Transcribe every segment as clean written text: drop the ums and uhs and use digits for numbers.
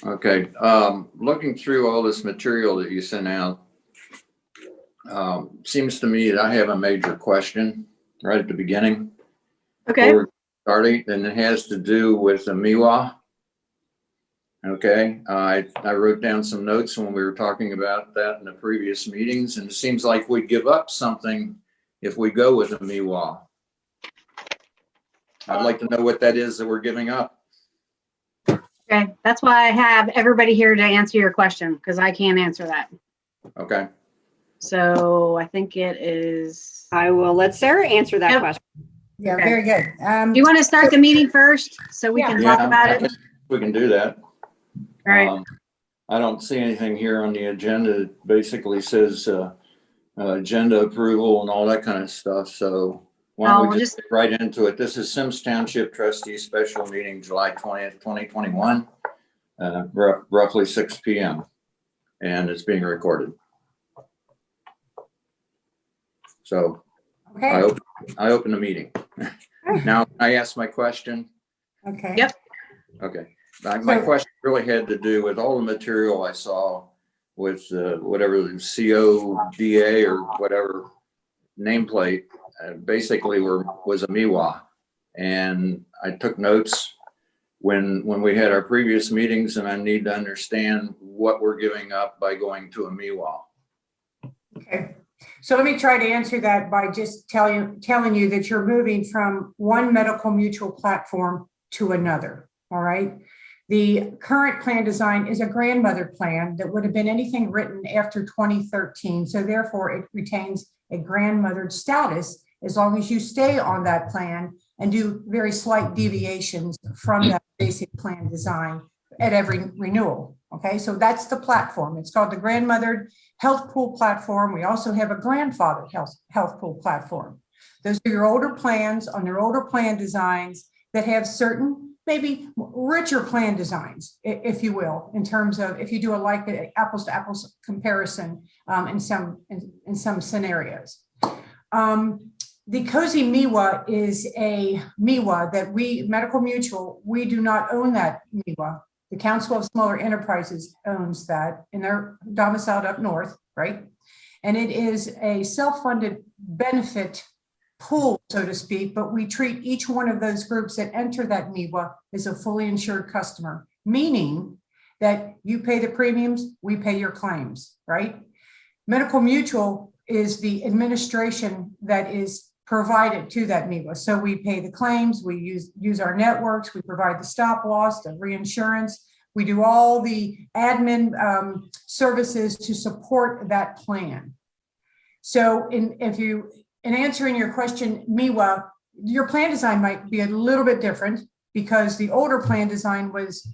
Okay, looking through all this material that you sent out, seems to me that I have a major question right at the beginning. Okay. Before starting, and it has to do with the MIWA. Okay, I wrote down some notes when we were talking about that in the previous meetings, and it seems like we give up something if we go with a MIWA. I'd like to know what that is that we're giving up. Okay, that's why I have everybody here to answer your question, because I can't answer that. Okay. So I think it is. I will let Sarah answer that Yep. question. Yeah, Okay. very good. Do you want to start the meeting first so we can talk about it? We can do that. All right. I don't see anything here on the agenda. It basically says agenda approval and all that kind of stuff. So why don't we just get right into it? This is Symmes Township Trustee Special Meeting, July 20th, 2021, roughly 6 p.m. And it's being recorded. So Okay. I open the meeting. Now I ask my question. Okay. Yep. Okay. My question really had to do with all the material I saw with whatever the CODA or whatever nameplate basically was a MIWA. And I took notes when we had our previous meetings, and I need to understand what we're giving up by going to a MIWA. Okay. So let me try to answer that by just telling you that you're moving from one medical mutual platform to another. All right. The current plan design is a grandmother plan that would have been anything written after 2013. So therefore it retains a grandmothered status as long as you stay on that plan and do very slight deviations from that basic plan design at every renewal. Okay, so that's the platform. It's called the grandmothered health pool platform. We also have a grandfather health pool platform. Those are your older plans on their older plan designs that have certain maybe richer plan designs, if you will, in terms of if you do a apples to apples comparison in some scenarios. The COSI MIWA is a MIWA that we, Medical Mutual, we do not own that MIWA. The Council of Smaller Enterprises owns that, and they're domiciled up north, right? And it is a self-funded benefit pool, so to speak, but we treat each one of those groups that enter that MIWA as a fully insured customer, meaning that you pay the premiums, we pay your claims, right? Medical Mutual is the administration that is provided to that MIWA. So we pay the claims, we use our networks, we provide the stop loss, the reinsurance, we do all the admin services to support that plan. So in answering your question, MIWA, your plan design might be a little bit different because the older plan design was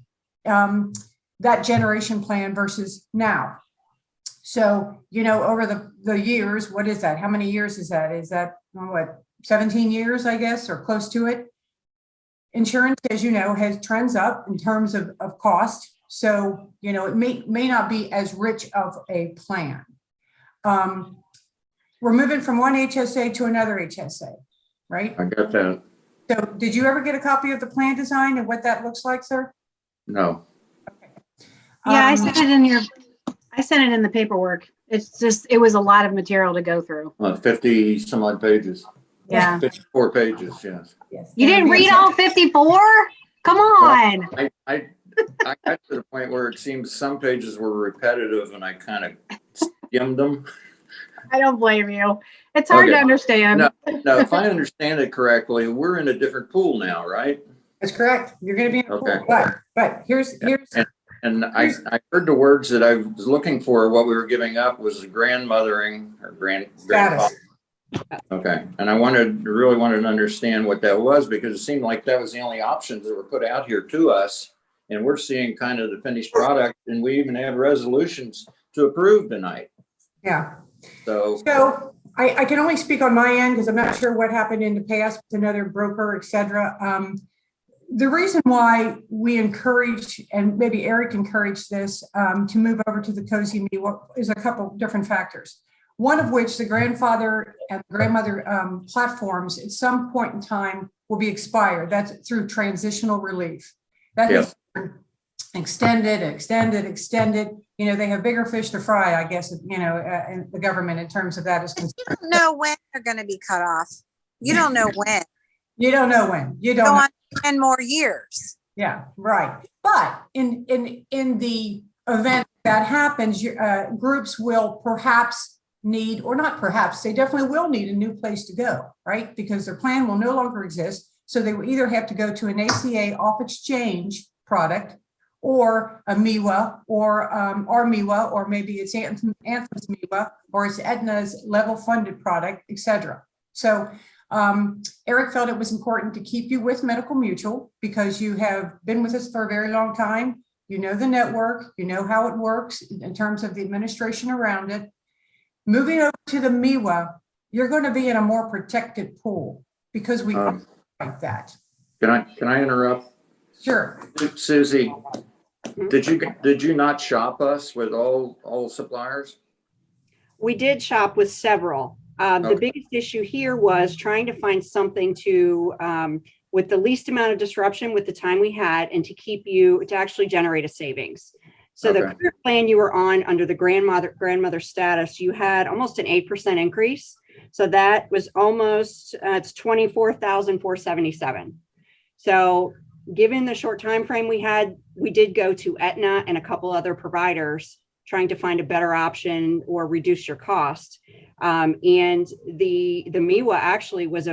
that generation plan versus now. So, you know, over the years, what is that? How many years is that? Is that, what, 17 years, I guess, or close to it? Insurance, as you know, has trends up in terms of cost. So, you know, it may not be as rich of a plan. We're moving from one HSA to another HSA, right? I got that. So did you ever get a copy of the plan design and what that looks like, sir? No. Okay. Yeah, I sent it in the paperwork. It's just, it was a lot of material to go through. 50 some odd pages. Yeah. 54 pages, yes. Yes. You didn't read all 54? Come on. Well, I got to the point where it seems some pages were repetitive and I kind of skimmed them. I don't blame you. It's hard to understand. No, if I understand it correctly, we're in a different pool now, right? That's correct. You're going to be in a Okay. pool. But here's And I heard the words that I was looking for. What we were giving up was grandmothering or grandfather. Okay. And I really wanted to understand what that was, because it seemed like that was the only options that were put out here to us. And we're seeing kind of the finished product, and we even have resolutions to approve tonight. Yeah. So I can only speak on my end because I'm not sure what happened in the past with another broker, et cetera. The reason why we encourage, and maybe Eric encouraged this, to move over to the COSI MIWA is a couple different factors. One of which the grandfather and grandmother platforms at some point in time will be expired. That's through transitional relief. That has extended. You know, they have bigger fish to fry, I guess, you know, in the government in terms of that is concerned. You don't know when they're going to be cut off. You don't know when. You don't know when. You don't Go know. on 10 more years. Yeah, right. But in the event that happens, groups will perhaps need, or not perhaps, they definitely will need a new place to go, right? Because their plan will no longer exist. So they will either have to go to an ACA off exchange product, or a MIWA, or our MIWA, or maybe it's Anthem's MIWA, or it's Aetna's level funded product, etc. So Eric felt it was important to keep you with Medical Mutual because you have been with us for a very long time. You know the network, you know how it works in terms of the administration around it. Moving over to the MIWA, you're going to be in a more protected pool because we like that. Can I interrupt? Sure. Susie, did you not shop us with all suppliers? We did shop with several. The biggest issue here was trying to find something to, with the least amount of disruption with the time we had, and to keep you, to actually generate a savings. So the current plan you were on under the grandmother status, you had almost an 8% increase. So that was almost, it's $24,477. So given the short time frame we had, we did go to Aetna and a couple other providers trying to find a better option or reduce your cost. And the MIWA actually was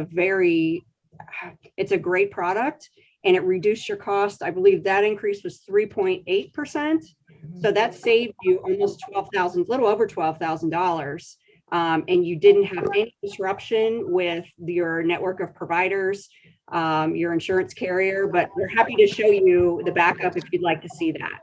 it's a great product, and it reduced your cost. I believe that increase was 3.8%. So that saved you almost little over $12,000. And you didn't have any disruption with your network of providers, your insurance carrier, but we're happy to show you the backup if you'd like to see that.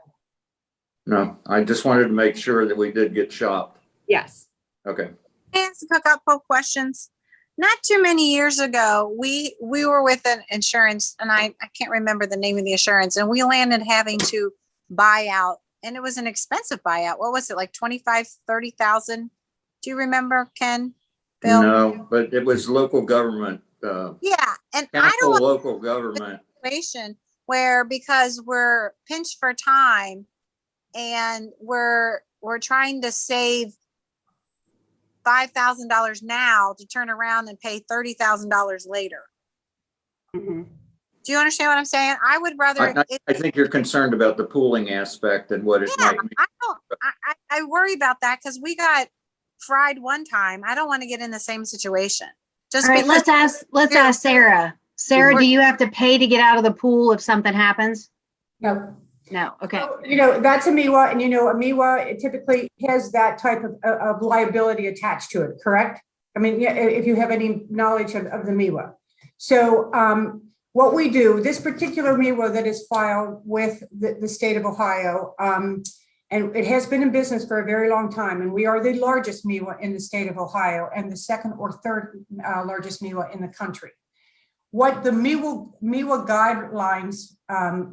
No, I just wanted to make sure that we did get shopped. Yes. Okay. Can I ask a couple of questions? Not too many years ago, we were with an insurance, and I can't remember the name of the insurance, and we landed having to buy out, and it was an expensive buyout. What was it, like 25, 30,000? Do you remember, Ken? Bill? No, but it was local government. Yeah, and I Capital don't want local government. a situation where, because we're pinched for time and we're trying to save $5,000 now to turn around and pay $30,000 later. Mm-hmm. Do you understand what I'm saying? I would rather. I think you're concerned about the pooling aspect and what it might mean. I worry about that because we got fried one time. I don't want to get in the same situation. Just All right, let's ask Sarah. Sarah, do you have to pay to get out of the pool if something happens? No. No. Okay. So, you know, that's a MIWA, and you know, a MIWA, it typically has that type of liability attached to it, correct? I mean, yeah, if you have any knowledge of the MIWA. So what we do, this particular MIWA that is filed with the state of Ohio, and it has been in business for a very long time, and we are the largest MIWA in the state of Ohio and the second or third largest MIWA in the country. What the MIWA guidelines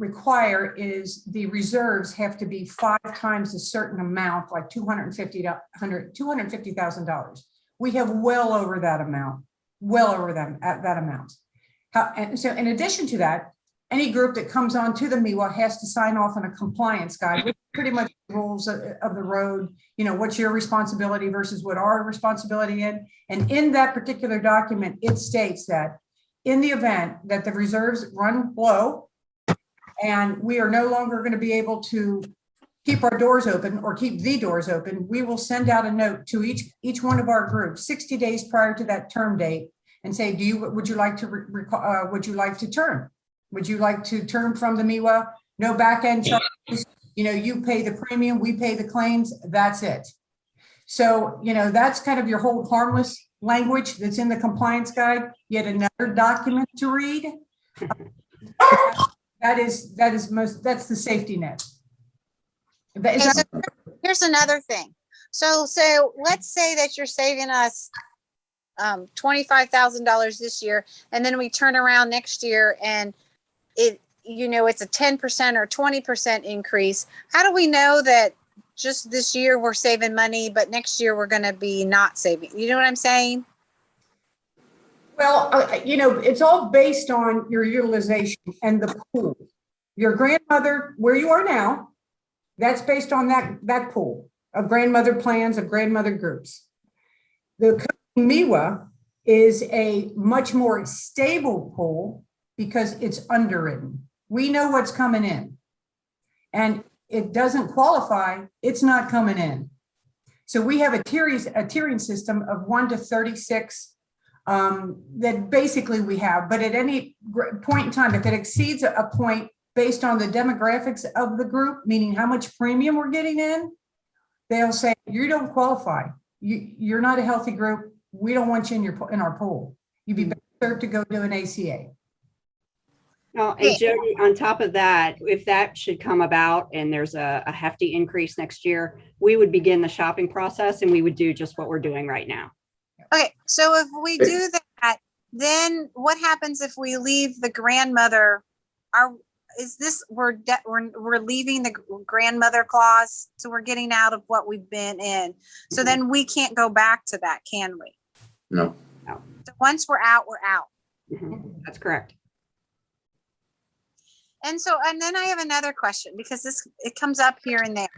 require is the reserves have to be 5 times a certain amount, like $250,000. We have well over that amount, that amount. And so in addition to that, any group that comes on to the MIWA has to sign off on a compliance guide, which pretty much the rules of the road, you know, what's your responsibility versus what our responsibility is. And in that particular document, it states that in the event that the reserves run low and we are no longer going to be able to keep our doors open or keep the doors open, we will send out a note to each one of our groups 60 days prior to that term date and say, would you like to turn? Would you like to turn from the MIWA? No back end charges. You know, you pay the premium, we pay the claims. That's it. So, you know, that's kind of your whole harmless language that's in the compliance guide. Yet another document to read. That's the safety net. Here's another thing. So let's say that you're saving us $25,000 this year, and then we turn around next year and it's a 10% or 20% increase. How do we know that just this year we're saving money, but next year we're going to be not saving? You know what I'm saying? Well, you know, it's all based on your utilization and the pool. your grandmother, where you are now, that's based on that pool of grandmother plans, of grandmother groups. The MIWA is a much more stable pool because it's underwritten. We know what's coming in. And it doesn't qualify, it's not coming in. So we have a tiering system of 1 to 36 that basically we have, but at any point in time, if it exceeds a point based on the demographics of the group, meaning how much premium we're getting in, they'll say, you don't qualify. You're not a healthy group. We don't want you in our pool. You'd be better served to go do an ACA. Oh, and Jody, on top of that, if that should come about and there's a hefty increase next year, we would begin the shopping process and we would do just what we're doing right now. Okay, so if we do that, then what happens if we leave the grandmother? We're leaving the grandmother clause, so we're getting out of what we've been in. So then we can't go back to that, can we? No. So once we're out, we're out. That's correct. And then I have another question, because it comes up here and there.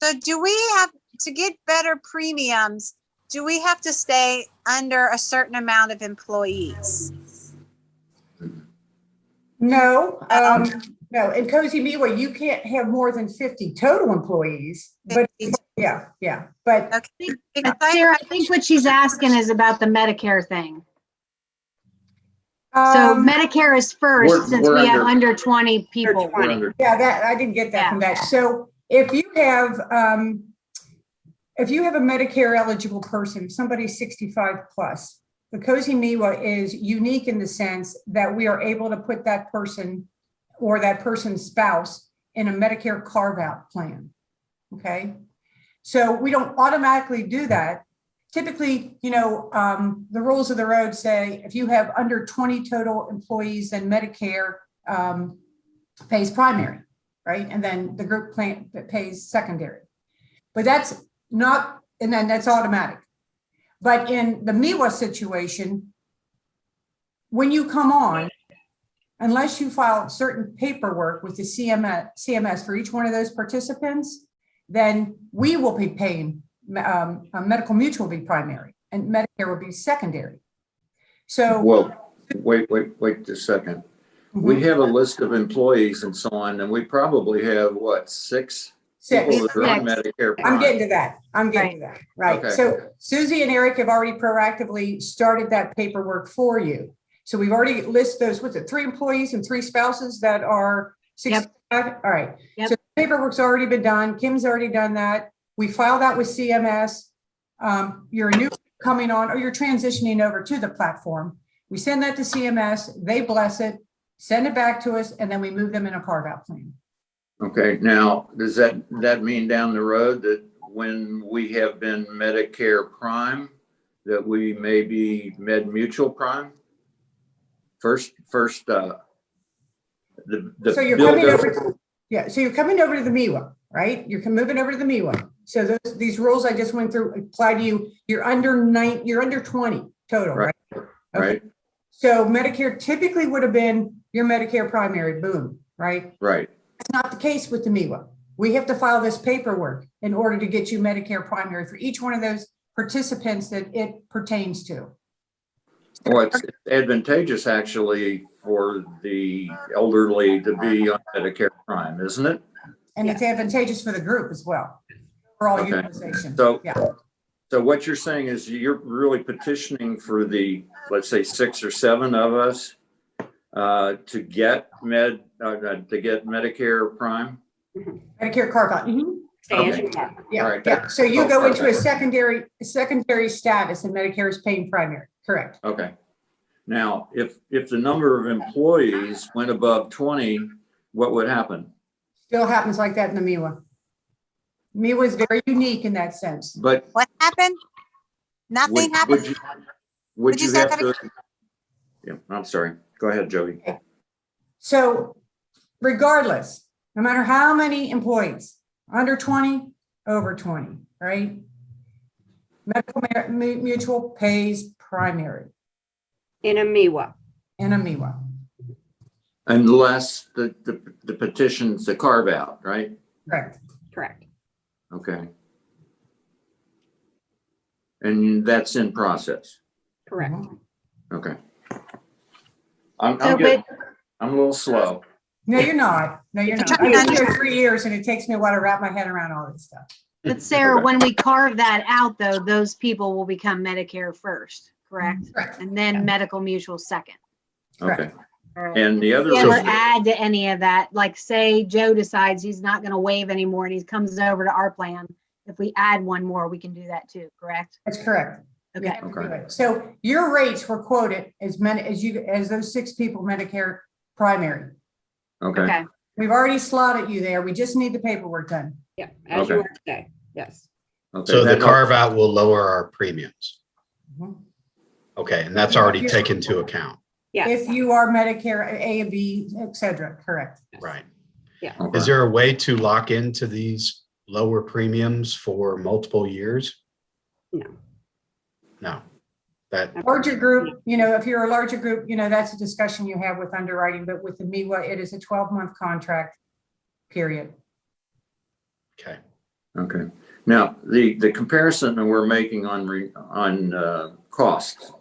So do we have to get better premiums? Do we have to stay under a certain amount of employees? No, no. In Cozy MIWA, you can't have more than 50 total employees. But 50. yeah. But Okay. Sarah, I think what she's asking is about the Medicare thing. So Medicare is first, since we're we have under- under 20 people. Under 20. yeah, that I didn't get that from that. So if you have a Medicare eligible person, somebody 65 plus, the Cozy MIWA is unique in the sense that we are able to put that person or that person's spouse in a Medicare carve-out plan. Okay. So we don't automatically do that. Typically, the rules of the road say if you have under 20 total employees, then Medicare pays primary, right? And then the group plan pays secondary. But that's not, and then that's automatic. But in the MIWA situation, when you come on, unless you file certain paperwork with the CMS for each one of those participants, then we will be paying. Medical Mutual will be primary and Medicare will be secondary. So, Well, wait a second. We have a list of employees and so on, and we probably have six people that are on Medicare Prime. I'm getting to that. Right. Okay. So Susie and Eric have already proactively started that paperwork for you. So we've already listed those, 3 employees and 3 spouses that are 65. All right. Yep. So the paperwork's already been done. Kim's already done that. We file that with CMS. You're new coming on, or you're transitioning over to the platform. We send that to CMS. They bless it, send it back to us, and then we move them in a carve-out plan. Okay. Now, does that mean down the road that when we have been Medicare Prime, that we may be Med Mutual Prime? First, so you're coming over. Yeah. So you're coming over to the MIWA, right? You're moving over to the MIWA. So these rules I just went through apply to you. You're under 20 total, right? Right. Okay. Right. So Medicare typically would have been your Medicare primary, boom, right? Right. That's not the case with the MIWA. We have to file this paperwork in order to get you Medicare primary for each one of those participants that it pertains to. Well, it's advantageous actually for the elderly to be on Medicare Prime, isn't it? And it's advantageous for the group as well, for all Okay. utilization. So, yeah. So what you're saying is you're really petitioning for the, let's say 6 or 7 of us to get Medicare Prime? Medicare carve-out. Okay. Yeah, Right. yeah. So you go into a Perfect. secondary status and Medicare is paying primary, correct? Okay. Now, if the number of employees went above 20, what would happen? Still happens like that in the MIWA. MIWA is very unique in that sense. But What happened? Nothing happened. Would you you say have that to? Yeah, I'm sorry. Go ahead, Jody. So regardless, no matter how many employees, under 20, over 20, right? Medical Mutual pays primary In a MIWA. in a MIWA. Unless the petition's the carve out, right? Correct. Correct. Okay. And that's in process. Correct. Mhm. Okay. I'm So, good. I'm a little slow. No, you're not. No, you're not. I've been here 3 years and it takes me a while to wrap my head around all this stuff. But Sarah, Okay. when we carve that out, though, those people will become Medicare first, correct? Correct. And then medical mutual second. Okay. All right. And the If other, we ever add to any of that, like say Joe decides he's not going to waive anymore and he comes over to our plan, if we add one more, we can do that too, correct? That's correct. Okay. You have to do it. So your rates were quoted as many as those 6 people Medicare primary. okay. Okay. We've already slotted you there. We just need the paperwork done. Yeah, as you Okay. are today. Yes. Okay. So the that helps. carve out will lower our premiums. Mhm. Okay, and that's already taken into account, Yes. If you are Medicare A and B, et cetera, correct. right? Okay. Is there a way to lock into these lower premiums for multiple years? No. No. That, Larger group, if you're a larger group, that's a discussion you have with underwriting, but with the MIWA, it is a 12-month contract, period. okay. Okay. Now, the comparison that we're making on costs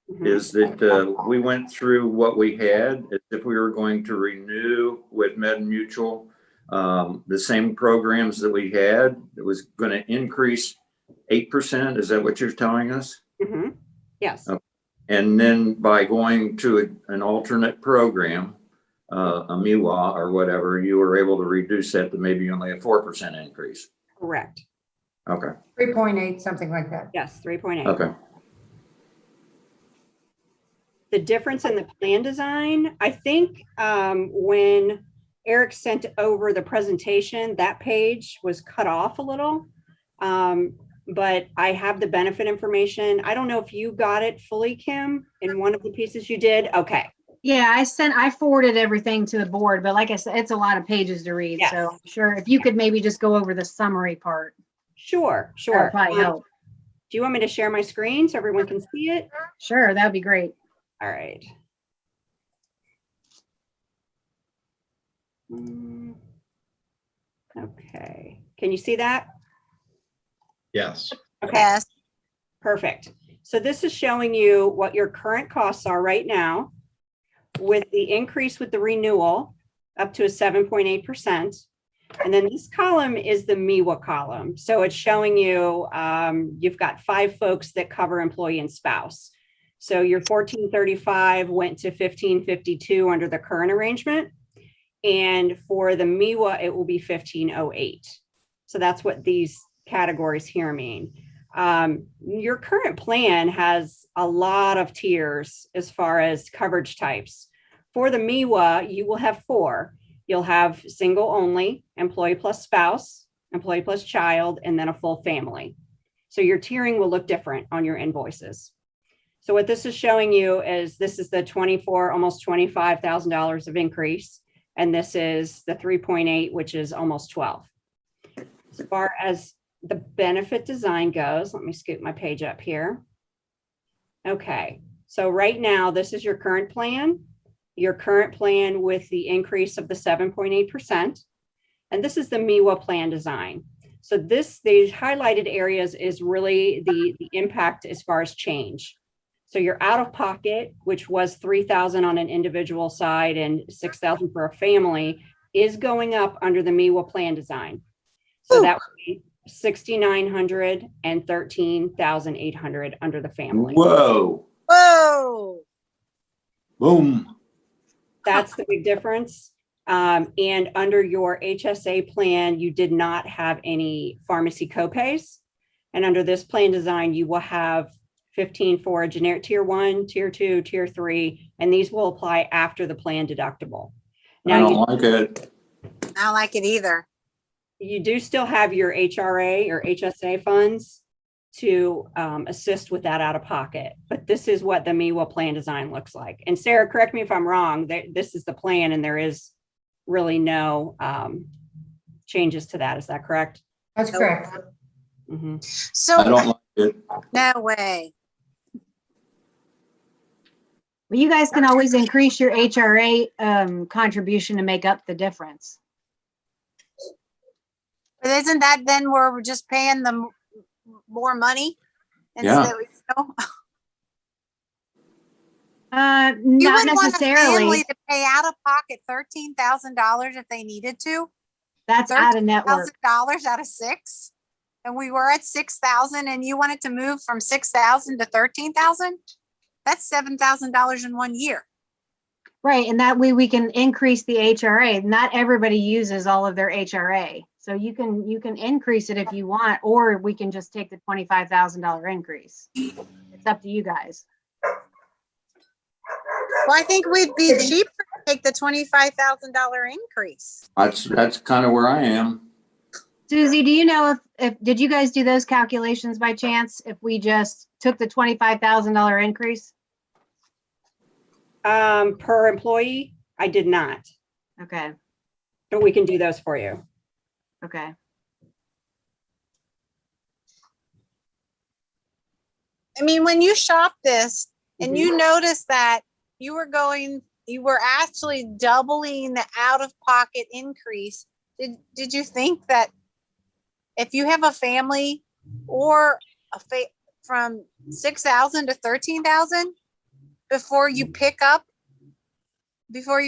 Mhm. is that we went through what we had as if we were going to renew with Med Mutual, the same programs that we had. It was going to increase 8%. Is that what you're telling us? Mhm. Yes. Okay. And then by going to an alternate program, a MIWA or whatever, you were able to reduce that to maybe only a 4% increase. Correct. Okay. 3.8, something like that. Yes, 3.8. Okay. The difference in the plan design, I think when Eric sent over the presentation, that page was cut off a little. But I have the benefit information. I don't know if you got it fully, Kim, in one of the pieces you did. Okay. Yeah, I forwarded everything to the board, but like I said, it's a lot of pages to read. Yes. So I'm sure if you could maybe just go over the summary part, Sure, that sure. would probably help. Do you want me to share my screen so everyone can see it? Sure, that'd be great. All right. Okay. Can you see that? Yes. Okay. Yes. Perfect. So this is showing you what your current costs are right now with the increase with the renewal up to a 7.8%. And then this column is the MIWA column. So it's showing you, you've got 5 folks that cover employee and spouse. So your 1435 went to 1552 under the current arrangement. And for the MIWA, it will be 1508. So that's what these categories here mean. Your current plan has a lot of tiers as far as coverage types. For the MIWA, you will have 4. You'll have single only, employee plus spouse, employee plus child, and then a full family. So your tiering will look different on your invoices. So what this is showing you is this is the almost $25,000 of increase. And this is the 3.8, which is almost 12. As far as the benefit design goes, let me scoot my page up here. Okay, so right now, this is your current plan with the increase of the 7.8%. And this is the MIWA plan design. So these highlighted areas is really the impact as far as change. So your out of pocket, which was $3,000 on an individual side and $6,000 for a family, is going up under the MIWA plan design. So that would be $6,900 and $13,800 under the family. Whoa. Whoa. Boom. That's the big difference. And under your HSA plan, you did not have any pharmacy copays. And under this plan design, you will have 15 for a generic tier 1, tier 2, tier 3, and these will apply after the plan deductible. I Now, don't like it. I don't like it either. you do still have your HRA or HSA funds to assist with that out of pocket, but this is what the MIWA plan design looks like. And Sarah, correct me if I'm wrong, this is the plan and there is really no changes to that. Is that correct? That's correct. Mm-hmm. I So don't like it. no way. Well, you guys can always increase your HRA contribution to make up the difference. But isn't that then where we're just paying them more money? Yeah. You Not wouldn't want a necessarily. family to pay out of pocket $13,000 if they needed to. That's out of network. $13,000 out of 6, and we were at 6,000, and you wanted to move from 6,000 to 13,000. That's $7,000 in 1 year. Right, and that way we can increase the HRA. Not everybody uses all of their HRA. So you can increase it if you want, or we can just take the $25,000 increase. It's up to you guys. Well, I think we'd be cheaper to take the $25,000 increase. That's kind of where I am. Susie, do you know if did you guys do those calculations by chance? If we just took the $25,000 increase? Per employee, I did not, Okay, but we can do those for you. okay. I mean, when you shop this and you notice that you were actually doubling the out-of-pocket increase, did you think that if you have a family or from 6,000 to 13,000 before your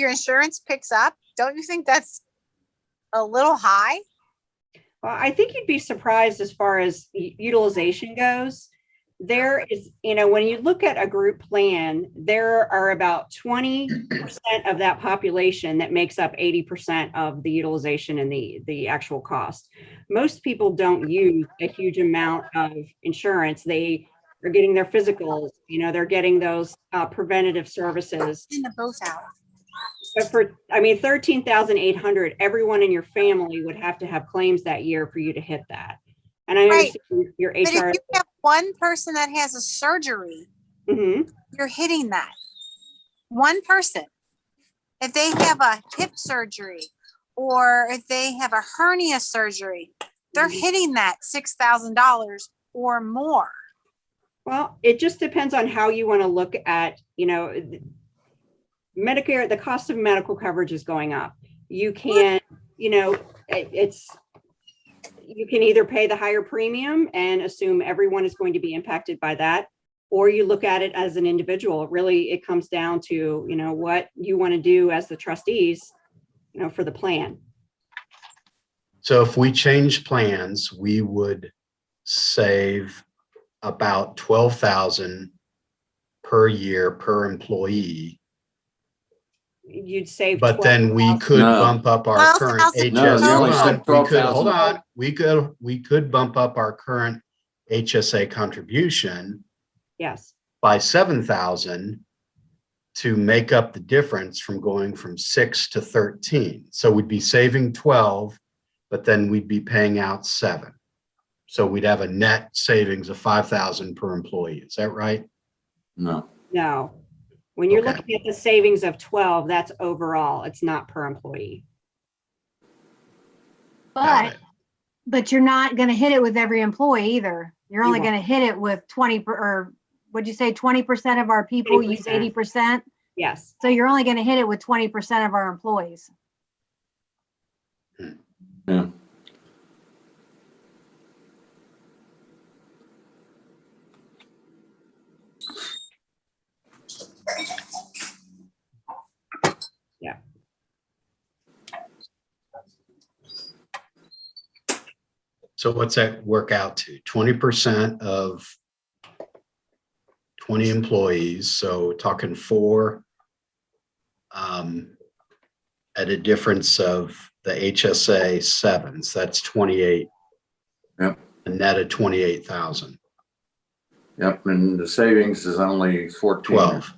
insurance picks up, don't you think that's a little high? Well, I think you'd be surprised as far as utilization goes. There is, when you look at a group plan, there are about 20% of that population that makes up 80% of the utilization and the actual cost. Most people don't use a huge amount of insurance. They are getting their physicals, they're getting those preventative services. In the both out. But for 13,800, everyone in your family would have to have claims that year for you to hit that. And I understand your But HR. if you have one person that has a surgery, you're hitting that. One person. If they have a hip surgery or if they have a hernia surgery, they're hitting that $6,000 or more. Well, it just depends on how you want to look at, Medicare. The cost of medical coverage is going up. You can, you can either pay the higher premium and assume everyone is going to be impacted by that, or you look at it as an individual. Really, it comes down to, what you want to do as the trustees, for the plan. So if we change plans, we would save about 12,000 per year per employee. You'd save. But then we could bump up our current 12,000. No, HSA. you only said 12,000. Hold on. We could bump up our current HSA contribution Yes. by 7,000 to make up the difference from going from 6 to 13. So we'd be saving 12, but then we'd be paying out 7. So we'd have a net savings of 5,000 per employee. Is that right? No. No. When you're Okay. looking at the savings of 12, that's overall. It's not per employee. Got But it. you're not going to hit it with every employee either. You're only You going to hit it with 20 or what'd you say? 20% of our people use 80%. Yes. So you're only going to hit it with 20% of our employees. Yeah. So what's that work out to? 20% of 20 employees. So talking 4 at a difference of the HSA 7s, that's 28. Yep. A net of 28,000. Yep. And the savings is only 14. 12.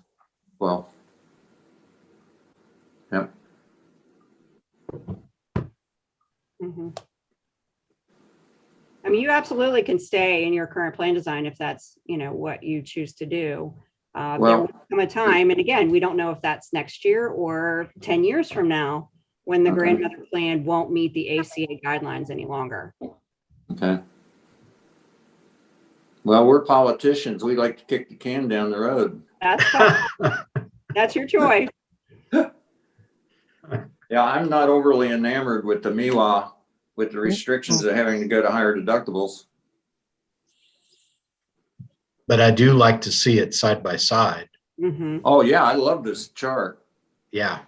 12. Yep. Mhm. I mean, you absolutely can stay in your current plan design if that's, what you choose to do. There will come a time, and again, we don't know if that's next year or 10 years from now, when the Okay. grandmother plan won't meet the ACA guidelines any longer. Okay. Well, we're politicians. We like to kick the can down the road. That's fine. That's your choice. Yeah, I'm not overly enamored with the MIWA, with the restrictions of having to go to higher deductibles. But I do like to see it side by side. Mm-hmm. Oh, yeah, I love this chart. Yeah.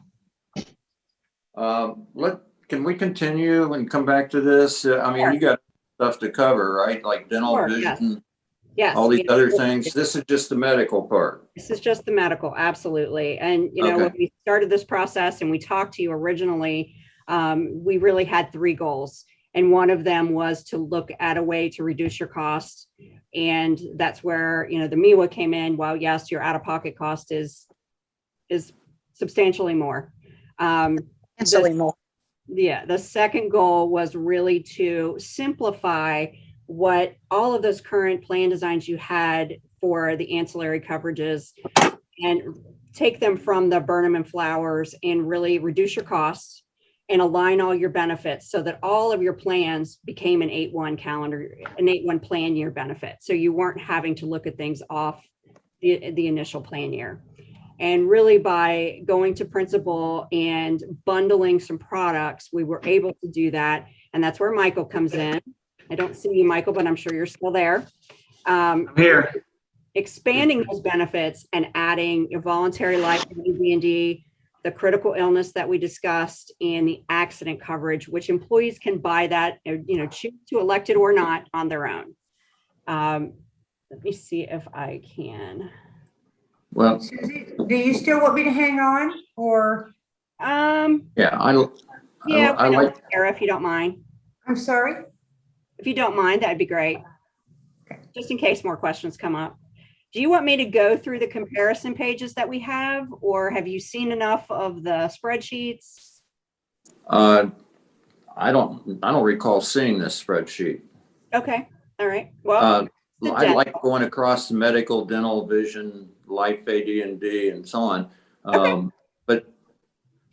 Can we continue and come back to this? I mean, Sure. you got stuff to cover, right? Like dental, Sure, yes. vision, Yes. all these we- other things. This is just the medical part. This is just the medical, absolutely. And, you know, Okay. when we started this process and we talked to you originally, we really had 3 goals. And one of them was to look at a way to reduce your costs. And that's where, you know, the MIWA came in. While yes, your out-of-pocket cost is substantially more. Potentially more. Yeah, the second goal was really to simplify what all of those current plan designs you had for the ancillary coverages and take them from the Burnham and Flowers and really reduce your costs and align all your benefits so that all of your plans became an 8-1 plan year benefit. So you weren't having to look at things off the initial plan year. And really by going to principal and bundling some products, we were able to do that. And that's where Michael comes in. I don't see you, Michael, but I'm sure you're still there. I'm here. Expanding those benefits and adding your voluntary life D&D, the critical illness that we discussed, and the accident coverage, which employees can buy that, you know, choose to elect it or not on their own. Let me see if I can. Well, Susie, do you still want me to hang on or? yeah, Yeah, I we don't like, care if you don't mind. I'm sorry? If you don't mind, that'd be great. Just in case more questions come up. Do you want me to go through the comparison pages that we have, or have you seen enough of the spreadsheets? I don't recall seeing this spreadsheet. Okay, all right. Well, the I like dental. going across the medical, dental, vision, life, AD&D, and so on. Okay. But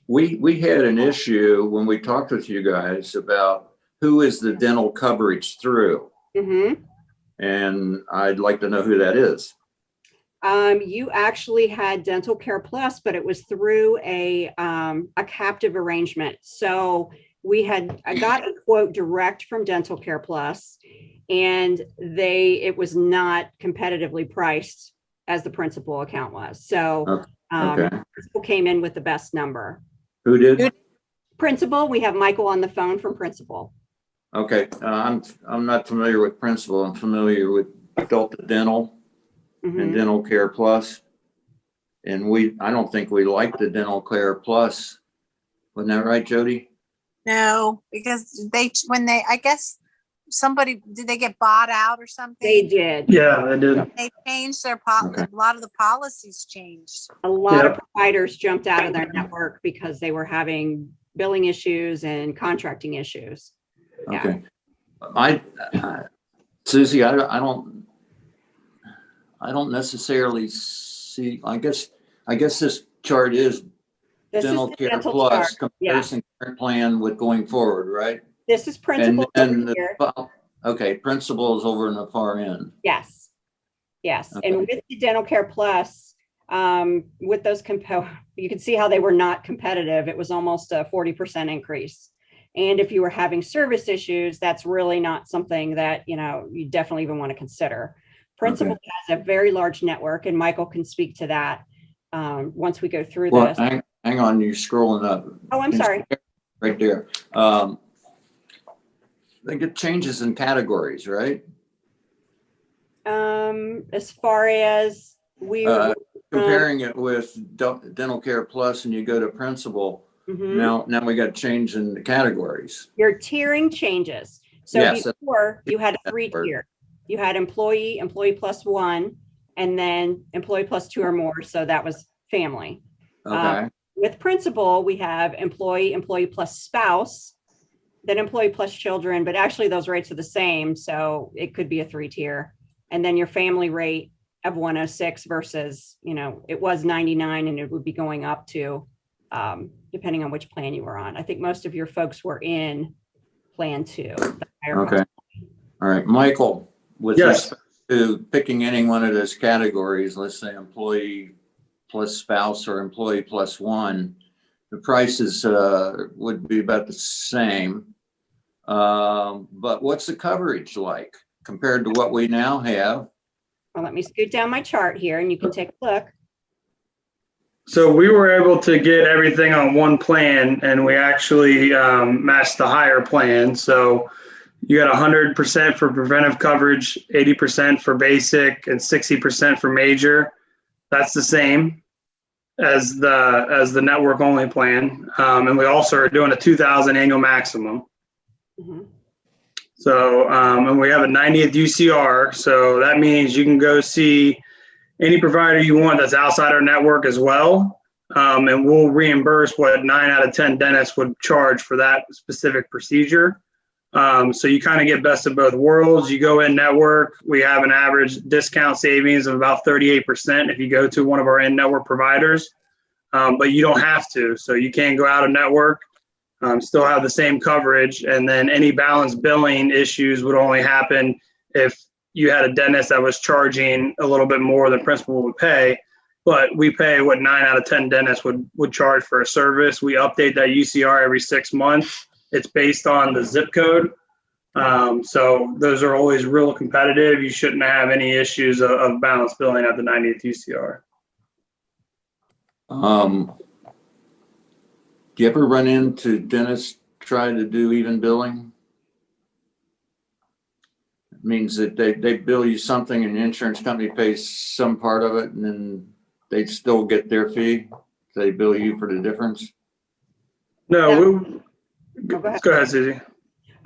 we had an issue when we talked with you guys about who is the dental coverage through, Mm-hmm. and I'd like to know who that is. You actually had Dental Care Plus, but it was through a captive arrangement. So I got a quote direct from Dental Care Plus, and it was not competitively priced as the principal account was. So Okay. Principal came in with the best number. Who did? Principal, we have Michael on the phone from Principal. Okay, I'm not familiar with Principal. I'm familiar with Delta Dental and Mhm. Dental Care Plus. And I don't think we like the Dental Care Plus. Wasn't that right, Jody? No, because I guess did they get bought out or something? They did. Yeah, I did. They changed their Okay. a lot of the policies changed. A lot of Yeah. providers jumped out of their network because they were having billing issues and contracting issues. Yeah. Okay. Susie, I don't necessarily see, I guess this chart is This is Dental the Care dental Plus chart. Yeah, comparison current plan with going forward, right? this is Principal And over here. okay, Principal is over in the far end. Yes. Yes. Okay. And with the Dental Care Plus, with those you can see how they were not competitive. It was almost a 40% increase. And if you were having service issues, that's really not something that, you know, you definitely even want to consider. Principal has a very large network, and Michael can speak to that once we go through Well, this. hang on, you're scrolling up. Oh, I'm sorry. Right there. They get changes in categories, right? As far as Comparing it with Dental Care Plus and you go to Principal, Mhm. now we got change in the categories. Your tiering changes. So Yes, before you had a that 3-tier. You had employee plus 1, and then employee plus 2 or more. So that was family. Okay. With Principal, we have employee plus spouse, then employee plus children, but actually those rates are the same. So it could be a 3-tier. And then your family rate of 106 versus, you know, it was 99 and it would be going up to, depending on which plan you were on. I think most of your folks were in plan 2. Okay. All right, Michael, with Yes. respect to picking any one of those categories, let's say employee plus spouse or employee plus one, the prices would be about the same. But what's the coverage like compared to what we now have? Well, let me scoot down my chart here and you can take a look. So we were able to get everything on one plan, and we actually matched the higher plan. So you got 100% for preventive coverage, 80% for basic, and 60% for major. That's the same as the network only plan. And we also are doing a 2,000 annual maximum. Mhm. So, and we have a 90th UCR. So that means you can go see any provider you want that's outside our network as well. And we'll reimburse what 9 out of 10 dentists would charge for that specific procedure. So you kind of get best of both worlds. You go in network, we have an average discount savings of about 38% if you go to one of our in-network providers, but you don't have to. So you can go out of network, still have the same coverage, and then any balance billing issues would only happen if you had a dentist that was charging a little bit more than principal would pay. But we pay what 9 out of 10 dentists would charge for a service. We update that UCR every 6 months. It's based on the zip code. So those are always real competitive. You shouldn't have any issues of balance billing at the 90th UCR. Do you ever run into dentists try to do even billing? It means that they bill you something and the insurance company pays some part of it and then they still get their fee. They bill you for the difference. No, Go ahead. go ahead, Susie.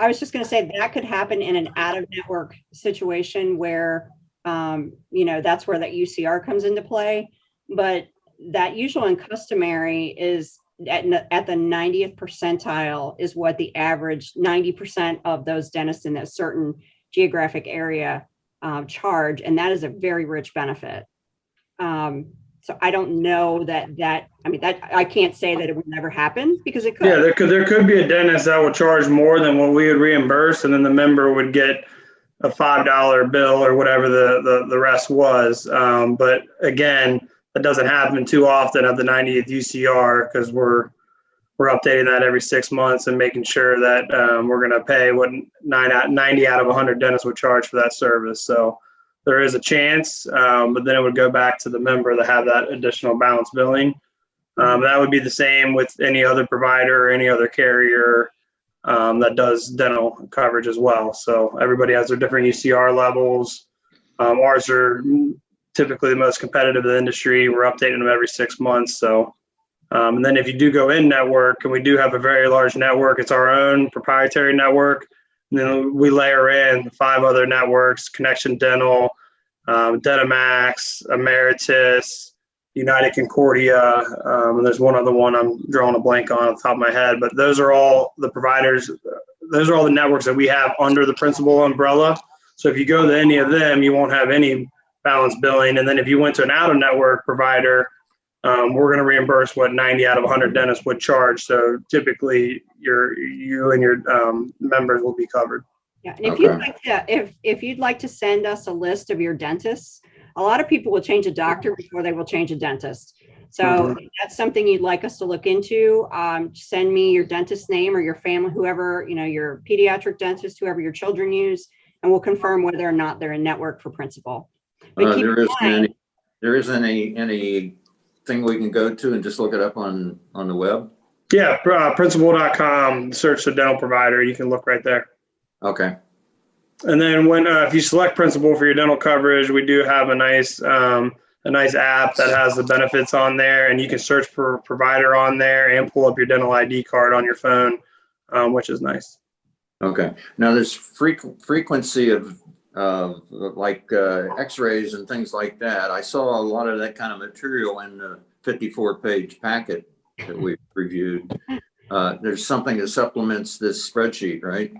I was just going to say that could happen in an out-of-network situation where, that's where that UCR comes into play. But that usual and customary is at the 90th percentile is what the average 90% of those dentists in a certain geographic area charge. And that is a very rich benefit. So I don't know that I can't say that it would never happen because it could. Yeah, there could be a dentist that would charge more than what we would reimburse, and then the member would get a $5 bill or whatever the rest was. But again, that doesn't happen too often at the 90th UCR because we're updating that every 6 months and making sure that we're going to pay what 90 out of 100 dentists would charge for that service. So there is a chance, but then it would go back to the member to have that additional balance billing. That would be the same with any other provider or any other carrier that does dental coverage as well. So everybody has their different UCR levels. Ours are typically the most competitive in the industry. We're updating them every 6 months. So, and then if you do go in network, and we do have a very large network, it's our own proprietary network. And then we layer in 5 other networks: Connection Dental, Dentamax, Emeritus, United Concordia, and there's one other one I'm drawing a blank on the top of my head. But those are all the providers. Those are all the networks that we have under the principal umbrella. So if you go to any of them, you won't have any balance billing. And then if you went to an out-of-network provider, we're going to reimburse what 90 out of 100 dentists would charge. So typically, you and your members will be covered. Yeah, and if you'd like to, if you'd like to send us a list of your dentists, a lot of people will change a doctor before they will change a dentist. So if that's something you'd like us to look into, send me your dentist name or your family, whoever, your pediatric dentist, whoever your children use, and we'll confirm whether or not they're in network for principal. But there isn't any thing we can go to and just look it up on the web? Yeah, principal.com, search the dental provider. You can look right there. Okay. And then if you select principal for your dental coverage, we do have a nice app that has the benefits on there, and you can search for provider on there and pull up your dental ID card on your phone, which is nice. Okay. Now there's frequency of like x-rays and things like that. I saw a lot of that kind of material in the 54-page packet that we reviewed. There's something that supplements this spreadsheet, right?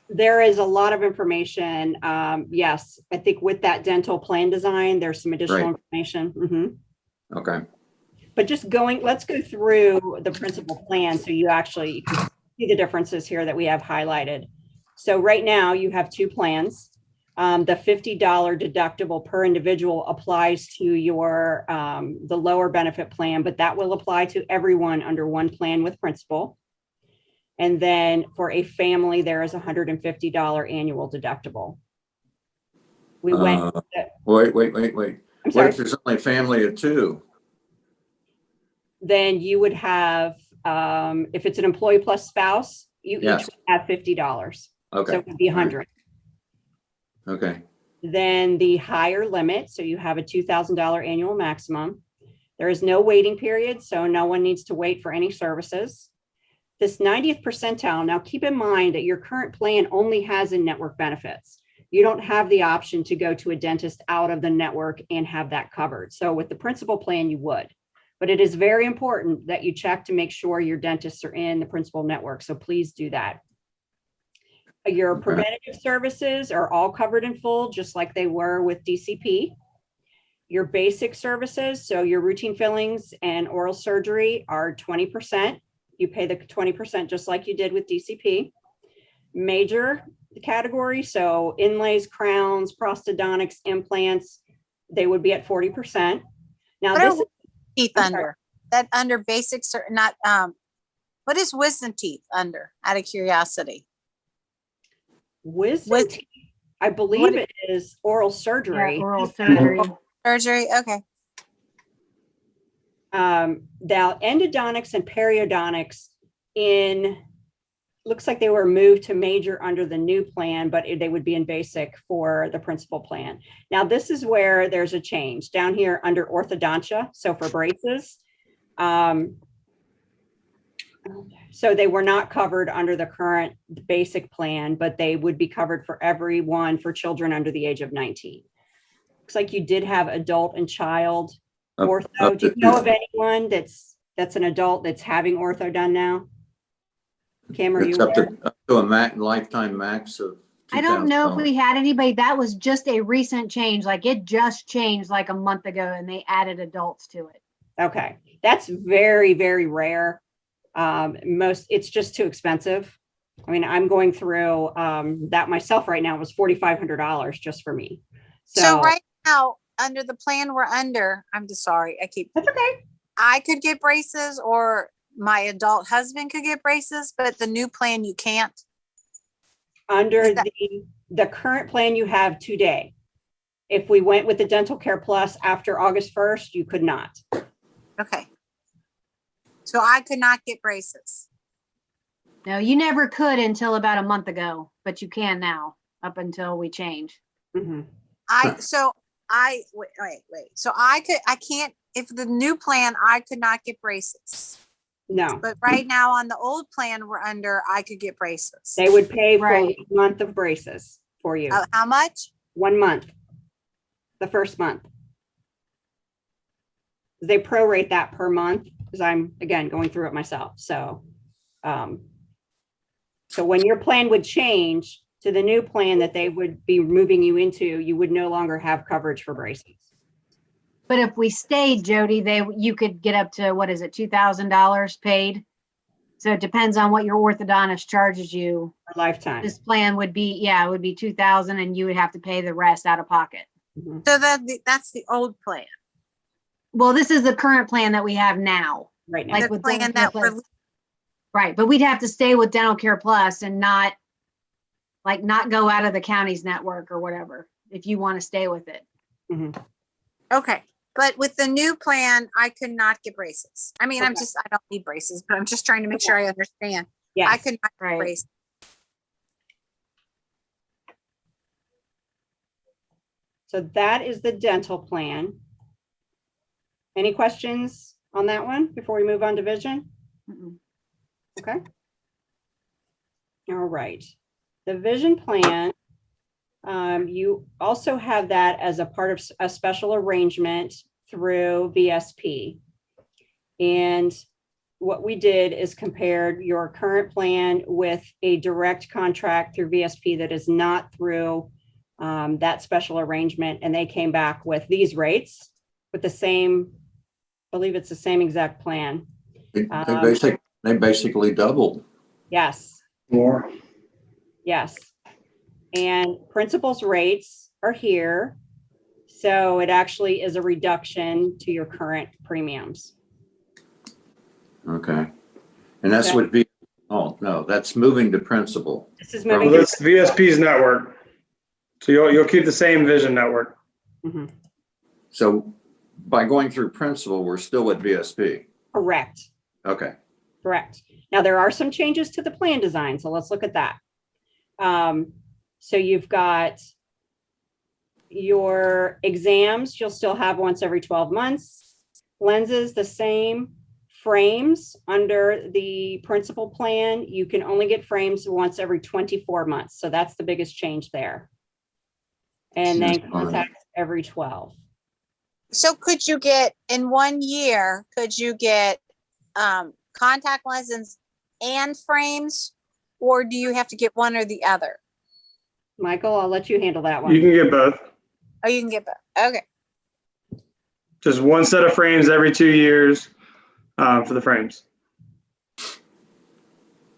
There is a lot of information. Yes, I think with that dental plan design, there's some additional information. Mm-hmm. Okay. But let's go through the principal plan so you can see the differences here that we have highlighted. So right now you have 2 plans. The $50 deductible per individual applies to your, the lower benefit plan, but that will apply to everyone under one plan with principal. And then for a family, there is $150 annual deductible. We went. Wait. I'm What sorry. if there's only a family of two? Then you would have, if it's an employee plus spouse, you Yes. each would have $50. Okay. So it would be 100. Okay. Then the higher limit, so you have a $2,000 annual maximum. There is no waiting period, so no one needs to wait for any services. This 90th percentile, now keep in mind that your current plan only has in-network benefits. You don't have the option to go to a dentist out of the network and have that covered. So with the principal plan, you would. But it is very important that you check to make sure your dentists are in the principal network. So please do that. Your preventative services are all covered in full, just like they were with DCP. Your basic services, so your routine fillings and oral surgery, are 20%. You pay the 20% just like you did with DCP. Major category, so inlays, crowns, prosthodontics, implants, they would be at 40%. Now What this are teeth under? That under basics or not, what is wisdom teeth under, out of curiosity? wisdom teeth, I believe it is oral surgery. Yeah, oral surgery. Surgery, okay. Now endodontics and periodontics looks like they were moved to major under the new plan, but they would be in basic for the principal plan. Now, this is where there's a change down here under orthodontia. So for braces, so they were not covered under the current basic plan, but they would be covered for everyone for children under the age of 19. Looks like you did have adult and child ortho. Do you know of anyone that's an adult that's having ortho done now? Kim, are you It's up aware? to a lifetime max of. I don't know if $2,000. we had anybody. That was just a recent change. Like it just changed like a month ago and they added adults to it. Okay, that's very, very rare. It's just too expensive. I mean, I'm going through that myself right now. It was $4,500 just for me. So right now, under the plan we're under, I'm just sorry, That's okay. I could get braces or my adult husband could get braces, but the new plan you can't. Under the current plan you have today, if we went with the Dental Care Plus after August 1st, you could not. Okay. So I could not get braces. No, you never could until about a month ago, but you can now up until we change. Mm-hmm. Wait. So I can't, if the new plan, I could not get braces. No, But right now on the old plan we're under, I could get braces. they would pay for Right. a month of braces for you. How much? 1 month, the first month. They prorate that per month because I'm, again, going through it myself. So, so when your plan would change to the new plan that they would be moving you into, you would no longer have coverage for braces. But if we stayed, Jody, you could get up to, what is it, $2,000 paid? So it depends on what your orthodontist charges you. For lifetime. This plan would be, it would be 2,000 and you would have to pay the rest out of pocket. Mhm. So that's the old plan. Well, this is the current plan that we have now. Right now. Like The with plan Dental that Care we're, Plus. Right, but we'd have to stay with Dental Care Plus and not go out of the county's network or whatever, if you want to stay with it. Mhm. okay. But with the new plan, I could not get braces. I mean, Okay. I don't need braces, but I'm just trying to make sure I understand. Yes. I could not get Right. braces. So that is the dental plan. Any questions on that one before we move on to vision? Mm-mm. Okay. All right. The vision plan, you also have that as a part of a special arrangement through VSP. And what we did is compared your current plan with a direct contract through VSP that is not through that special arrangement. And they came back with these rates with the same, I believe it's the same exact plan. They basically doubled. Yes, More. yes. And principal's rates are here. So it actually is a reduction to your current premiums. Okay. And that's Okay. what be, oh, no, that's moving to principal. This is Well, moving. that's VSP's network. So you'll keep the same vision network. Mhm. So by going through principal, we're still at VSP. Correct. Okay. Correct. Now, there are some changes to the plan design, so let's look at that. So you've got your exams, you'll still have once every 12 months. Lenses, the same. Frames, under the principal plan, you can only get frames once every 24 months. So that's the biggest change there. And then That's fine. contacts every 12. So could you get, in 1 year, could you get contact lenses and frames? Or do you have to get one or the other? Michael, I'll let you handle that one. You can get both. Oh, you can get both. Okay. Just one set of frames every 2 years for the frames.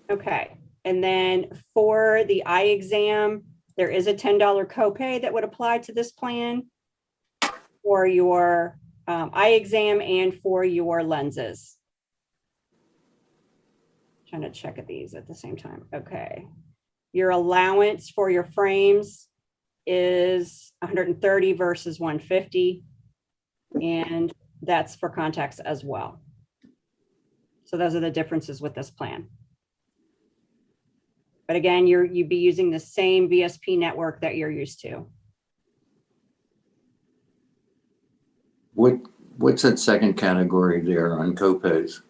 Okay. And then for the eye exam, there is a $10 copay that would apply to this plan for your eye exam and for your lenses. Trying to check at these at the same time. Okay. Your allowance for your frames is 130 versus 150. And that's for contacts as well. So those are the differences with this plan. But again, you'd be using the same VSP network that you're used to. What's that second category there on copays?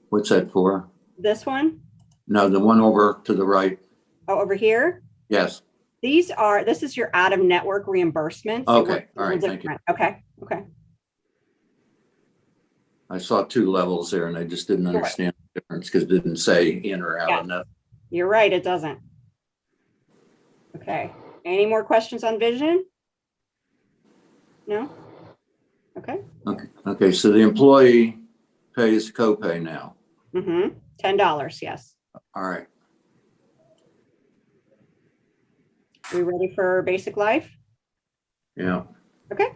What's that for? This one? No, the one over to the right. Oh, over here? Yes. This is your out of network reimbursement. Okay. All right. Thank you. Okay. Okay. I saw two levels there and I just didn't Sure. understand the difference because it didn't say in or out Yeah. enough. You're right. It doesn't. Okay. Any more questions on vision? No? Okay. Okay. So the employee pays copay now. Mm-hmm. $10. Yes. All right. We ready for basic life? Yeah. Okay.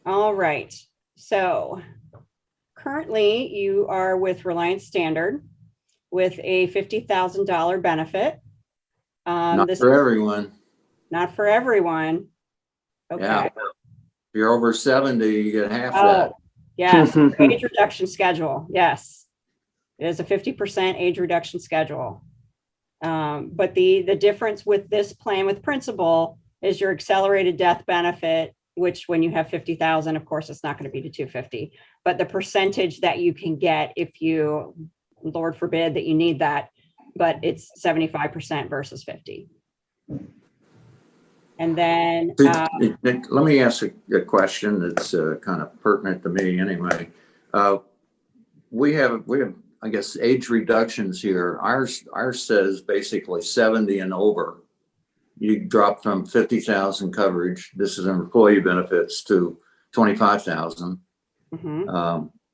All right. So currently you are with Reliance Standard with a $50,000 benefit. Not This for is everyone. not for everyone. Okay. Yeah. If you're over 70, you get half Oh, that. yes. Age reduction schedule. Yes. It is a 50% age reduction schedule. But the difference with this plan with principal is your accelerated death benefit, which when you have 50,000, of course, it's not going to be to 250, but the percentage that you can get if you, Lord forbid that you need that, but it's 75% versus 50. And then, Let me ask a question that's kind of pertinent to me anyway. We have, I guess, age reductions here. Ours says basically 70 and over. You drop from 50,000 coverage. This is employee benefits to 25,000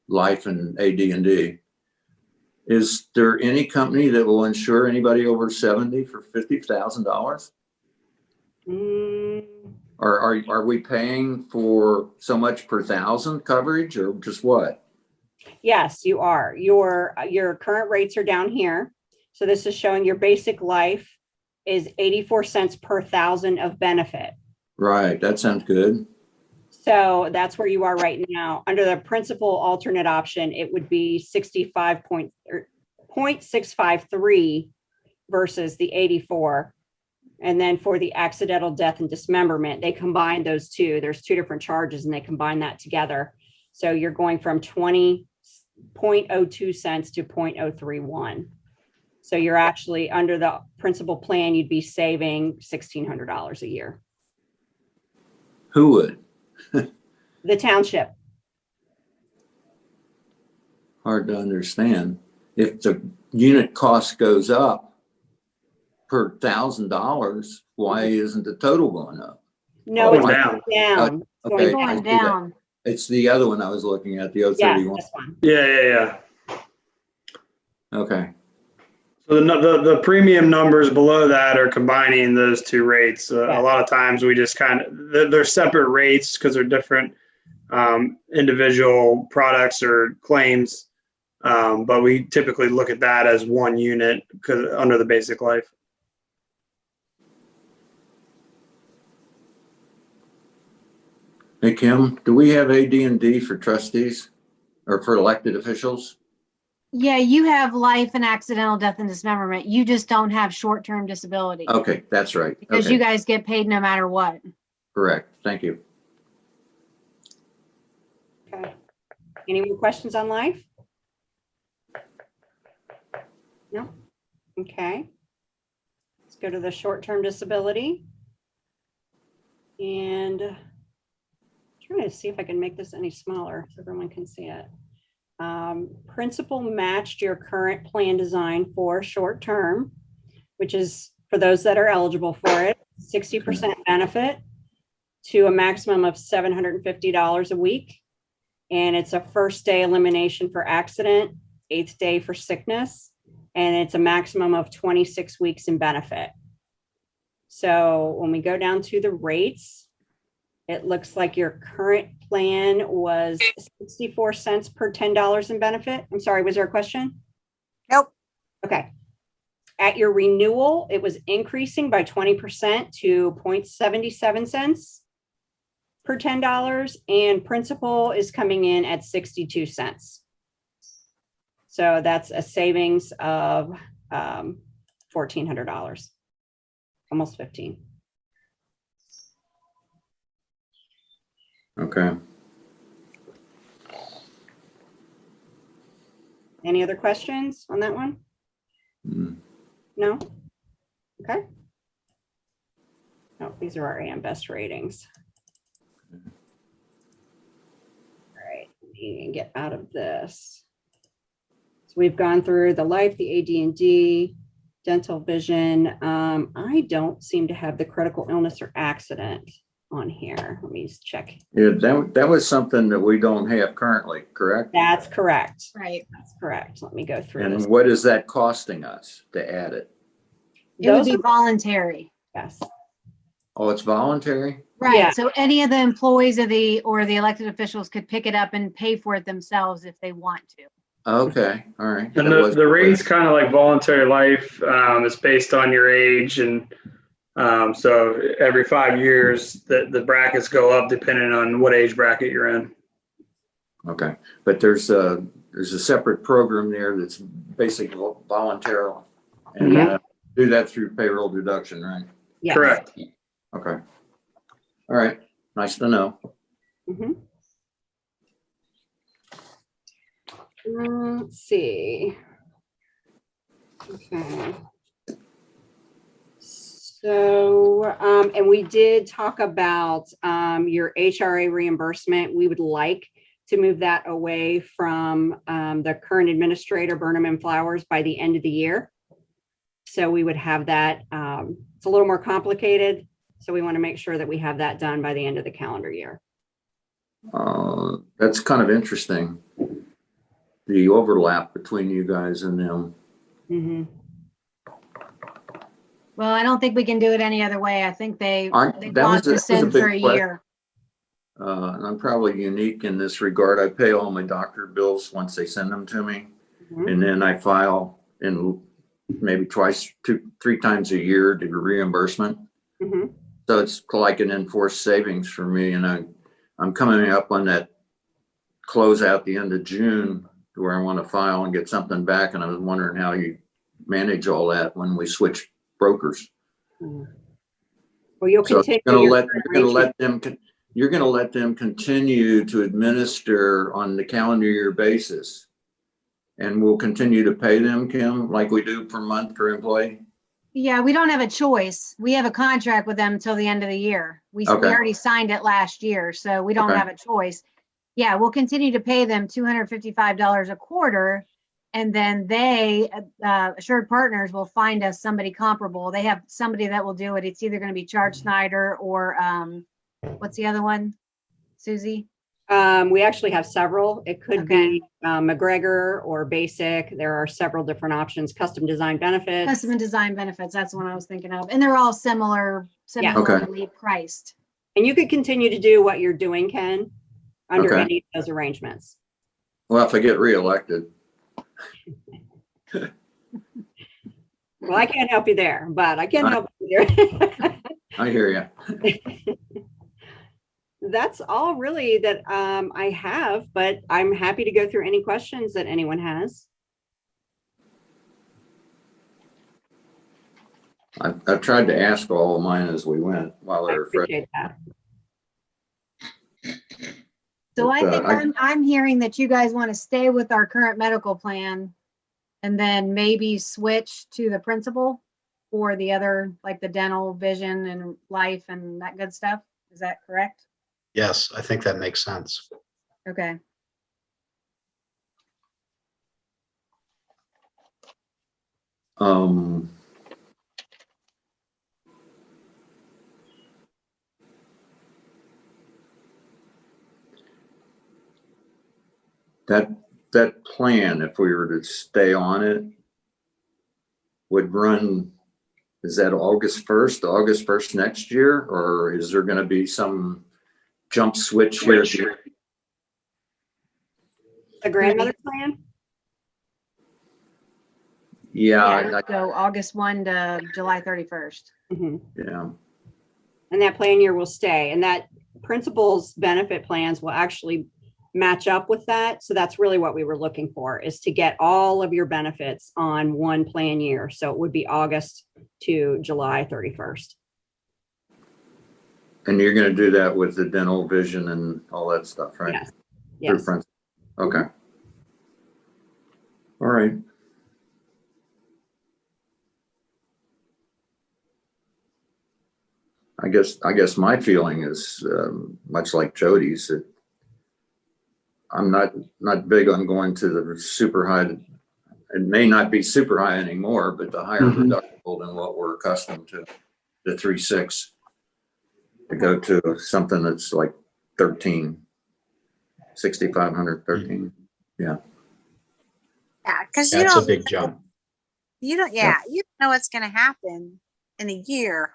life and AD&D. Is there any company that will insure anybody over 70 for $50,000? Or are we paying for so much per thousand coverage or just what? Yes, you are. Your current rates are down here. So this is showing your basic life is 84 cents per thousand of benefit. Right. That sounds good. So that's where you are right now. Under the principal alternate option, it would be 0.653 versus the 84. And then for the accidental death and dismemberment, they combine those two. There's two different charges and they combine that together. So you're going from 20.02 cents to 0.031. So you're actually under the principal plan, you'd be saving $1,600 a year. Who would? The township. Hard to understand. If the unit cost goes up per $1,000, why isn't the total going up? No, Oh, it's down. going down. It's Okay. going Going down. down. It's the other one I was looking at, the Yes, 031. this one. Yeah. Okay. So the premium numbers below that are combining those two rates. Yeah. A lot of times we just they're separate rates because they're different individual products or claims. But we typically look at that as one unit because under the basic life. Hey, Kim, do we have AD&D for trustees or for elected officials? Yeah, you have life and accidental death and dismemberment. You just don't have short-term disability. Okay, that's right. Because Okay, you guys get paid no matter what. correct. Thank you. Okay. Any more questions on life? No? Okay. Let's go to the short-term disability. And trying to see if I can make this any smaller so everyone can see it. Principal matched your current plan design for short-term, which is for those that are eligible for it, 60% benefit to a maximum of $750 a week. And it's a first day elimination for accident, 8th day for sickness, and it's a maximum of 26 weeks in benefit. So when we go down to the rates, it looks like your current plan was 64 cents per $10 in benefit. I'm sorry, was there a question? Nope. Okay. At your renewal, it was increasing by 20% to 0.77 cents per $10, and principal is coming in at 62 cents. So that's a savings of $1,400, almost 15. Okay. Any other questions on that one? Mm. No? Okay. Oh, these are our AM Best ratings. All right, let me get out of this. So we've gone through the life, the AD&D, dental, vision. I don't seem to have the critical illness or accident on here. Let me just check. Yeah, that was something that we don't have currently, correct? That's correct. Right. That's correct. Let me go through And this. what is that costing us to add it? It would Those be are- voluntary. yes. Oh, it's voluntary? Right. Yeah. So any of the employees of the elected officials could pick it up and pay for it themselves if they want to. Okay, all right. And That the, was- the rate's kind of like voluntary life. It's based on your age. And so every 5 years, the brackets go up depending on what age bracket you're in. Okay, but there's a separate program there that's basically voluntary. And Yeah. do that through payroll deduction, right? Yes. Correct. Okay. All right, nice to know. Mhm. Let's see. Okay. So, and we did talk about your HRA reimbursement. We would like to move that away from the current administrator, Burnham and Flowers, by the end of the year. So we would have that. It's a little more complicated. So we want to make sure that we have that done by the end of the calendar year. That's kind of interesting. The overlap between you guys and them. Mm-hmm. Well, I don't think we can do it any other way. I think they That want was this in big for a question. year. And I'm probably unique in this regard. I pay all my doctor bills once they send them to me. Mhm. And then I file in maybe twice, 2-3 times a year to reimbursement. Mhm. So it's like an enforced savings for me. And I'm coming up on that close out the end of June where I want to file and get something back. And I was wondering how you manage all that when we switch brokers. Mhm. Well, you'll So continue. you're your going current to let arrangement. them, you're going to let them continue to administer on the calendar year basis. And we'll continue to pay them, Kim, like we do per month per employee. Yeah, we don't have a choice. We have a contract with them until the end of the year. We Okay. already signed it last year, so we don't Okay. have a choice. Yeah, we'll continue to pay them $255 a quarter. And then they, Assured Partners, will find us somebody comparable. They have somebody that will do it. It's either going to be Charles Snyder or what's the other one? Susie? We actually have several. It could Okay. be McGregor or basic. There are several different options, custom design benefits. Custom and design benefits, that's the one I was thinking of. And they're all similarly priced. And you could continue to do what you're doing, Ken, under Okay. any of those arrangements. Well, if I get reelected, Well, I can't help you there, but I can help you there. I hear you. That's all really that I have, but I'm happy to go through any questions that anyone has. I've tried to ask all of mine as we went while I they were fresh. appreciate that. So I But, think I'm hearing that you guys want to stay with our current medical plan and then maybe switch to the principal for the other, like the dental, vision and life and that good stuff. Is that correct? Yes, I think that makes sense. Okay. That plan, if we were to stay on it, would run, is that August 1st next year? Or is there gonna be some jump switch here? The grandmother plan? Yeah, So August 1 to July 31st. Mhm. yeah. And that plan year will stay, and that principal's benefit plans will actually match up with that. So that's really what we were looking for, is to get all of your benefits on one plan year. So it would be August to July 31st. And you're gonna do that with the dental, vision and all that stuff, right? Yes. Through Yes. principal. Okay. All right. I guess my feeling is much like Jody's, that I'm not big on going to the super high. It may not be super high anymore, but the higher Mhm. deductible than what we're accustomed to, the 3.6, to go to something that's like 13, 6,500, 13. Yeah, because you That's a don't, big jump. you don't know what's going to happen in a year.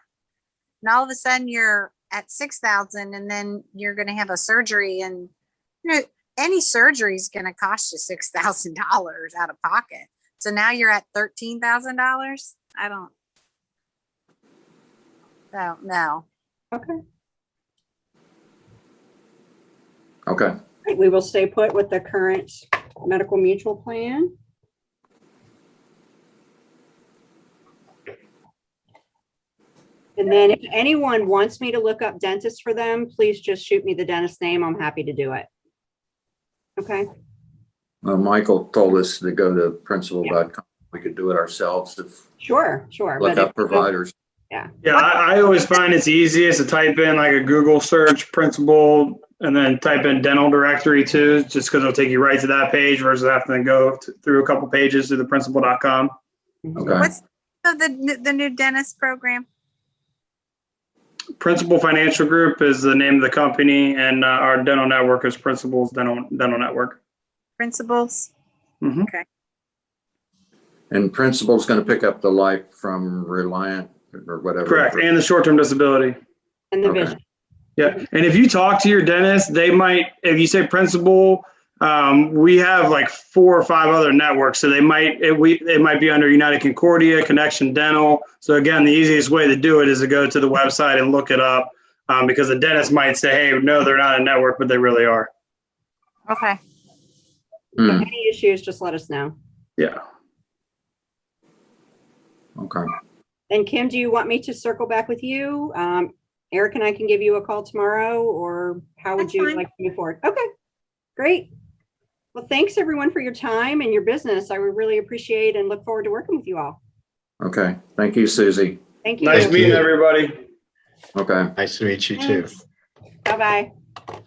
And all of a sudden you're at 6,000 and then you're going to have a surgery, and any surgery is going to cost you $6,000 out of pocket. So now you're at $13,000. I don't know. Okay. Okay. We will stay put with the current medical mutual plan. And then if anyone wants me to look up dentists for them, please just shoot me the dentist name. I'm happy to do it. Okay. Michael told us to go to principal.com. We could do it ourselves if Sure. look But up providers. Yeah, I always find it's easiest to type in like a Google search principal and then type in dental directory too, just because it'll take you right to that page versus having to go through a couple pages to the principal.com. Okay. What's the new dentist program? Principal Financial Group is the name of the company, and our dental network is Principal's Dental Network. Principals? Mhm. Okay. And principal's going to pick up the life from Reliant or whatever. Correct, and the short-term disability. And the Okay. vision. Yeah, and if you talk to your dentist, they might, if you say Principal, we have like 4 or 5 other networks, so it might be under United Concordia, Connection Dental. So again, the easiest way to do it is to go to the website and look it up, because the dentist might say, hey, no, they're not a network, but they really are. Okay. Any issues, just let us know. Yeah. Okay. And Kim, do you want me to circle back with you? Eric and I can give you a call tomorrow, or how would That's you fine. like to move forward? Okay, great. Well, thanks everyone for your time and your business. I would really appreciate and look forward to working with you all. Okay. Thank you, Susie. Thank you. Nice Thank meeting you. everybody. Okay. Nice to meet you too. Thanks. Bye-bye.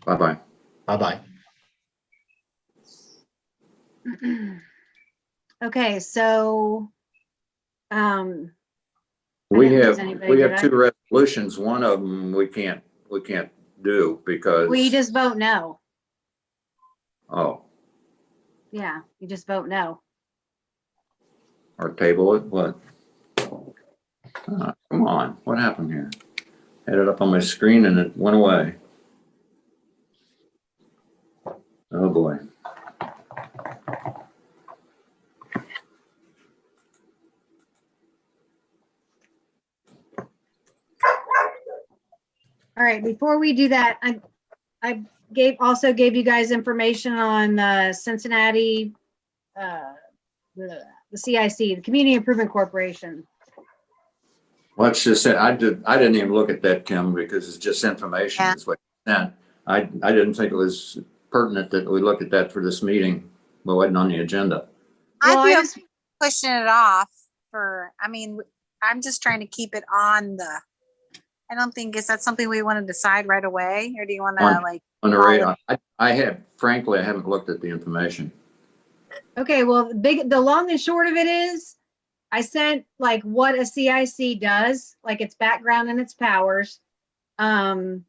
Bye-bye. Bye-bye. Okay, so, We didn't have lose anybody, did I? 2 resolutions. One of them we can't do because we just vote no. Oh, Yeah, you just vote no. or table it, what? Come on, what happened here? Had it up on my screen and it went away. Oh, boy. All right, before we do that, I also gave you guys information on Cincinnati, the CIC, the Community Improvement Corporation. Let's just say, I didn't even look at that, Kim, because it's just information. Yeah. Is what you sent. I didn't think it was pertinent that we look at that for this meeting, but it wasn't on the agenda. Well, I'd be I okay just, pushing it off for, I mean, I'm just trying to keep it on the, I don't think, is that something we want to decide right away? Or do you want to On- like, On the Follow. radar, frankly, I haven't looked at the information. okay, well, the long and short of it is, I sent like what a CIC does, like its background and its powers. The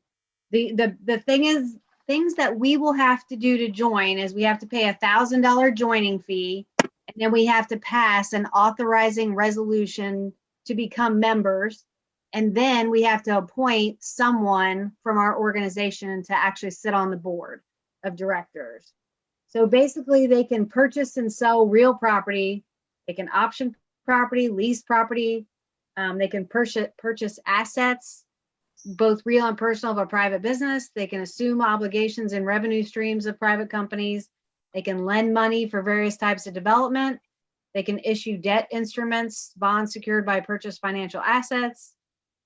thing is, things that we will have to do to join is we have to pay $1,000 joining fee, and then we have to pass an authorizing resolution to become members. And then we have to appoint someone from our organization to actually sit on the board of directors. So basically, they can purchase and sell real property. They can option property, lease property. They can purchase assets, both real and personal, of a private business. They can assume obligations and revenue streams of private companies. They can lend money for various types of development. They can issue debt instruments, bonds secured by purchased financial assets,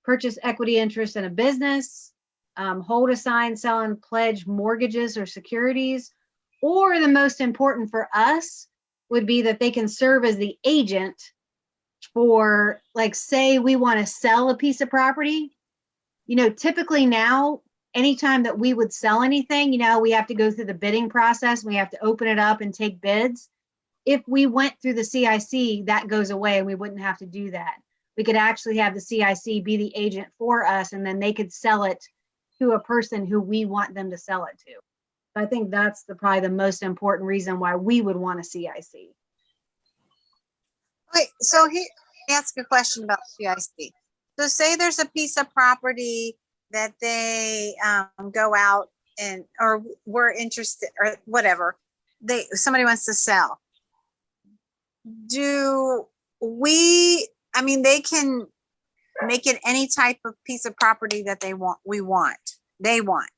purchase equity interest in a business, hold, assign, sell, and pledge mortgages or securities. Or the most important for us would be that they can serve as the agent for, like, say we want to sell a piece of property. You know, typically now, anytime that we would sell anything, you know, we have to go through the bidding process. We have to open it up and take bids. If we went through the CIC, that goes away and we wouldn't have to do that. We could actually have the CIC be the agent for us, and then they could sell it to a person who we want them to sell it to. I think that's probably the most important reason why we would want a CIC. wait, so here, ask a question about CIC. So say there's a piece of property that they go out and, or we're interested, or whatever, somebody wants to sell. Do we, I mean, they can make it any type of piece of property that they want, they want.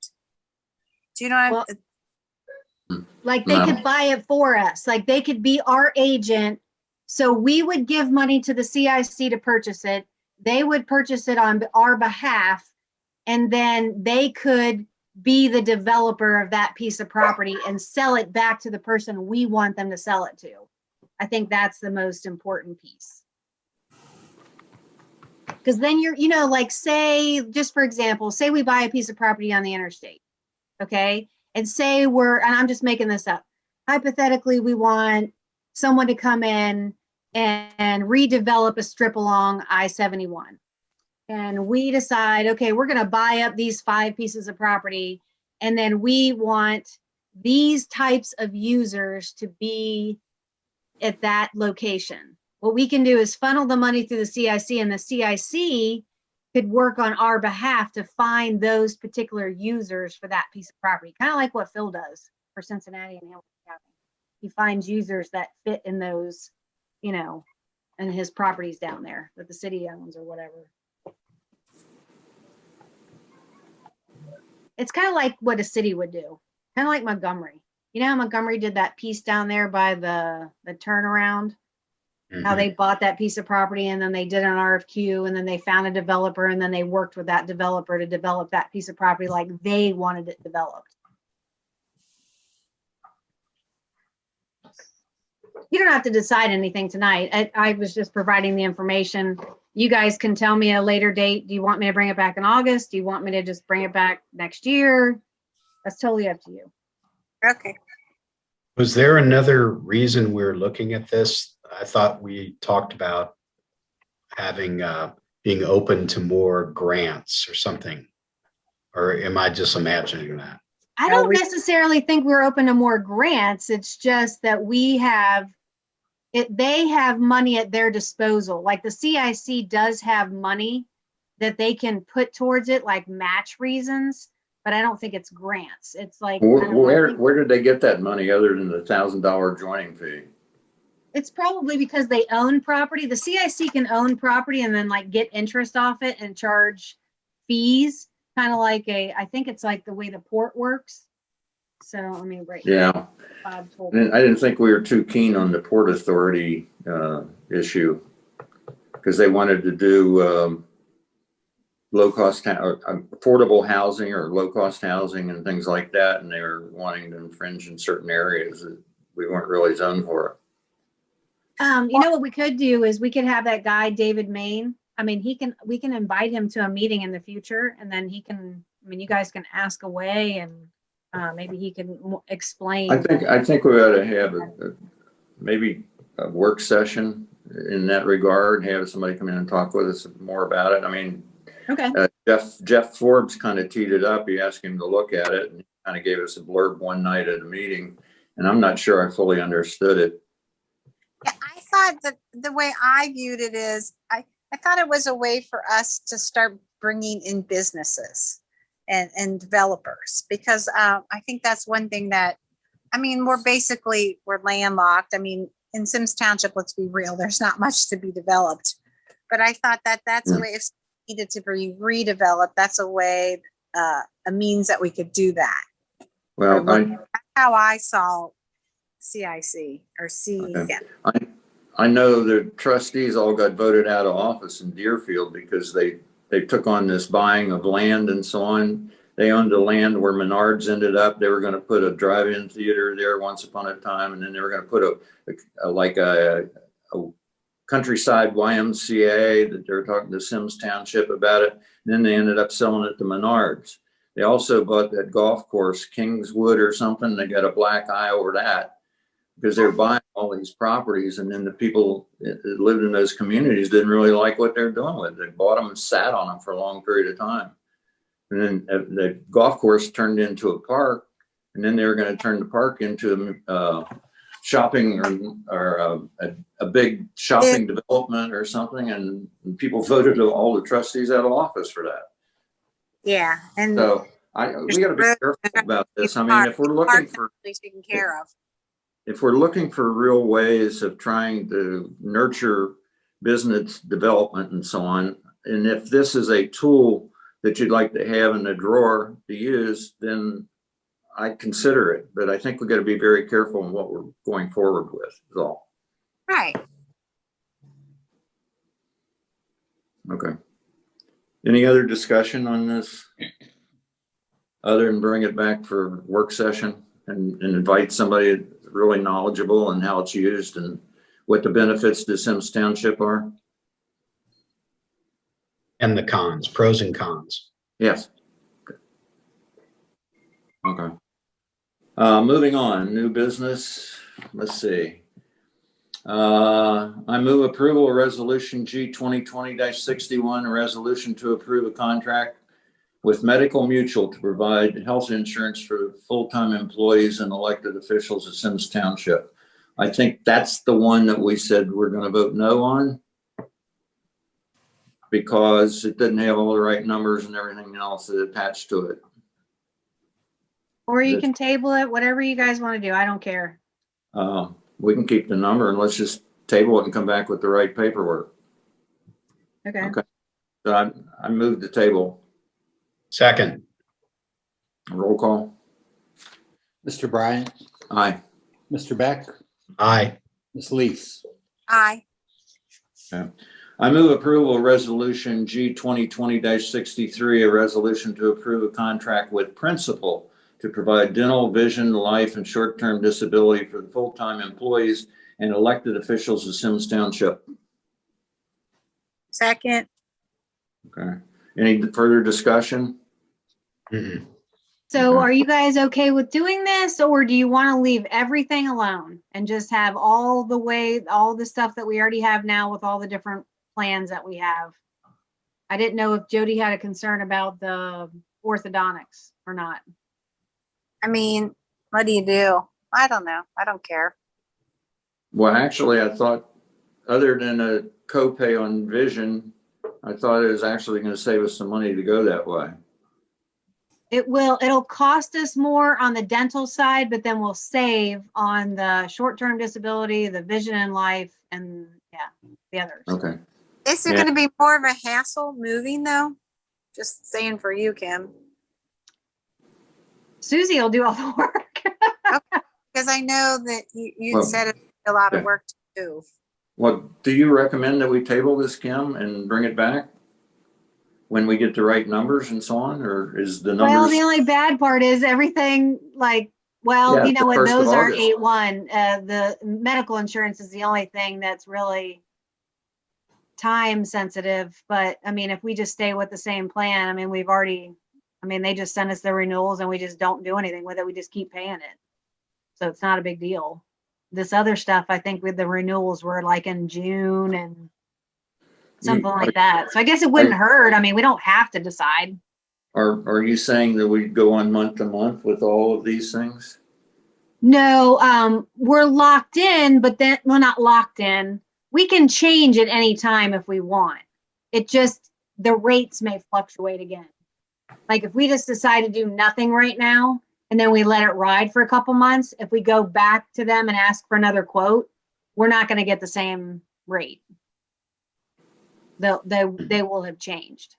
Do you know what I'm? Like they No. could buy it for us, like they could be our agent. So we would give money to the CIC to purchase it. They would purchase it on our behalf, and then they could be the developer of that piece of property and sell it back to the person we want them to sell it to. I think that's the most important piece. Because then you're, you know, like say, just for example, say we buy a piece of property on the interstate, okay? And say and I'm just making this up. Hypothetically, we want someone to come in and redevelop a strip along I-71. And we decide, okay, we're going to buy up these 5 pieces of property, and then we want these types of users to be at that location. What we can do is funnel the money through the CIC, and the CIC could work on our behalf to find those particular users for that piece of property. Kind of like what Phil does for Cincinnati and Hamilton County. He finds users that fit in those, you know, and his properties down there that the city owns or whatever. It's kind of like what a city would do. Kind of like Montgomery. You know how Montgomery did that piece down there by the turnaround? How they bought that piece of property, and then they did an RFQ, and then they found a developer, and then they worked with that developer to develop that piece of property like they wanted it developed. You don't have to decide anything tonight. I was just providing the information. You guys can tell me a later date. Do you want me to bring it back in August? Do you want me to just bring it back next year? That's totally up to you. Okay. Was there another reason we're looking at this? I thought we talked about having, being open to more grants or something. Or am I just imagining that? I No, don't necessarily think we're open to more grants. It's just that we have they have money at their disposal. Like the CIC does have money that they can put towards it, like match reasons, but I don't think it's grants. It's like, I don't know, I think Where did they get that money other than the $1,000 joining fee? it's probably because they own property. The CIC can own property and then like get interest off it and charge fees, kind of like I think it's like the way the port works. So, I mean, right. Yeah. Bob told me. And I didn't think we were too keen on the Port Authority issue because they wanted to do low-cost, affordable housing or low-cost housing and things like that. And they were wanting to infringe in certain areas that we weren't really zoned for it. You know what we could do is we could have that guy, David Main. I mean, we can invite him to a meeting in the future and then you guys can ask away and maybe he can explain. I think we ought to have maybe a work session in that regard, have somebody come in and talk with us more about it. I mean, Okay. Jeff Forbes kind of teed it up. He asked him to look at it and he kind of gave us a blurb one night at a meeting. And I'm not sure I fully understood it. Yeah, I thought that the way I viewed it is, I thought it was a way for us to start bringing in businesses and developers, because I think that's one thing that, I mean, we're landlocked. I mean, in Symmes Township, let's be real, there's not much to be developed. But I thought that that's a way, if needed to be redeveloped, that's a way, a means that we could do that. Well, That's how I saw CIC or C. Okay. Yeah. I know the trustees all got voted out of office in Deerfield because they took on this buying of land and so on. They owned the land where Menards ended up. They were going to put a drive-in theater there once upon a time, and then they were going to put a countryside YMCA that they were talking to Symmes Township about it. And then they ended up selling it to Menards. They also bought that golf course, Kingswood or something. They got a black eye over that because they were buying all these properties. And then the people that lived in those communities didn't really like what they're doing with it. They bought them and sat on them for a long period of time. And then the golf course turned into a park. And then they were going to turn the park into shopping or a big shopping development or something. And people voted all the trustees out of office for that. Yeah. And So we got to be careful about this. I mean, if we're looking for taken care of. if we're looking for real ways of trying to nurture business development and so on, and if this is a tool that you'd like to have in the drawer to use, then I consider it. But I think we've got to be very careful in what we're going forward with, is all. Right. Okay. Any other discussion on this? Other than bring it back for work session and invite somebody really knowledgeable and how it's used and what the benefits to Symmes Township are? And the cons, pros and cons. Yes. Okay. Moving on, new business. Let's see. I move approval of resolution G 2020-61, a resolution to approve a contract with Medical Mutual to provide health insurance for full-time employees and elected officials of Symmes Township. I think that's the one that we said we're going to vote no on because it didn't have all the right numbers and everything else that attached to it. Or you can table it, whatever you guys want to do. I don't care. We can keep the number and let's just table it and come back with the right paperwork. Okay. Okay. So I moved the table. Second. Roll call. Mr. Bryant, Aye. Mr. Beck, Aye. Ms. Lees. Aye. Okay. I move approval of resolution G 2020-63, a resolution to approve a contract with Principal to provide dental, vision, life, and short-term disability for the full-time employees and elected officials of Symmes Township. Second. Okay. Any further discussion? Mm-mm. So Okay. are you guys okay with doing this, or do you want to leave everything alone and just have all the stuff that we already have now with all the different plans that we have? I didn't know if Jody had a concern about the orthodontics or not. I mean, what do you do? I don't know. I don't care. Well, actually, I thought, other than a copay on vision, I thought it was actually going to save us some money to go that way. It'll cost us more on the dental side, but then we'll save on the short-term disability, the vision and life, and the others. Okay. Is it Yeah. going to be more of a hassle moving though? Just saying for you, Kim. Susie will do all the work. Because I know that you Well, said it's a lot of yeah. work to do. Well, do you recommend that we table this, Kim, and bring it back when we get the right numbers and so on, or is the Well, numbers? the only bad part is everything like, well, Yeah, you know the what, 1st of those aren't August. 8-1. The medical insurance is the only thing that's really time sensitive. But I mean, if we just stay with the same plan, I mean, they just send us the renewals and we just don't do anything with it. We just keep paying it. So it's not a big deal. This other stuff, I think with the renewals were like in June and something like that. So I guess it wouldn't hurt. I mean, we don't have to decide. Are you saying that we go on month to month with all of these things? No, we're locked in, but then we're not locked in. We can change at any time if we want. It just, the rates may fluctuate again. Like if we just decide to do nothing right now and then we let it ride for a couple months, if we go back to them and ask for another quote, we're not going to get the same rate. They will have changed.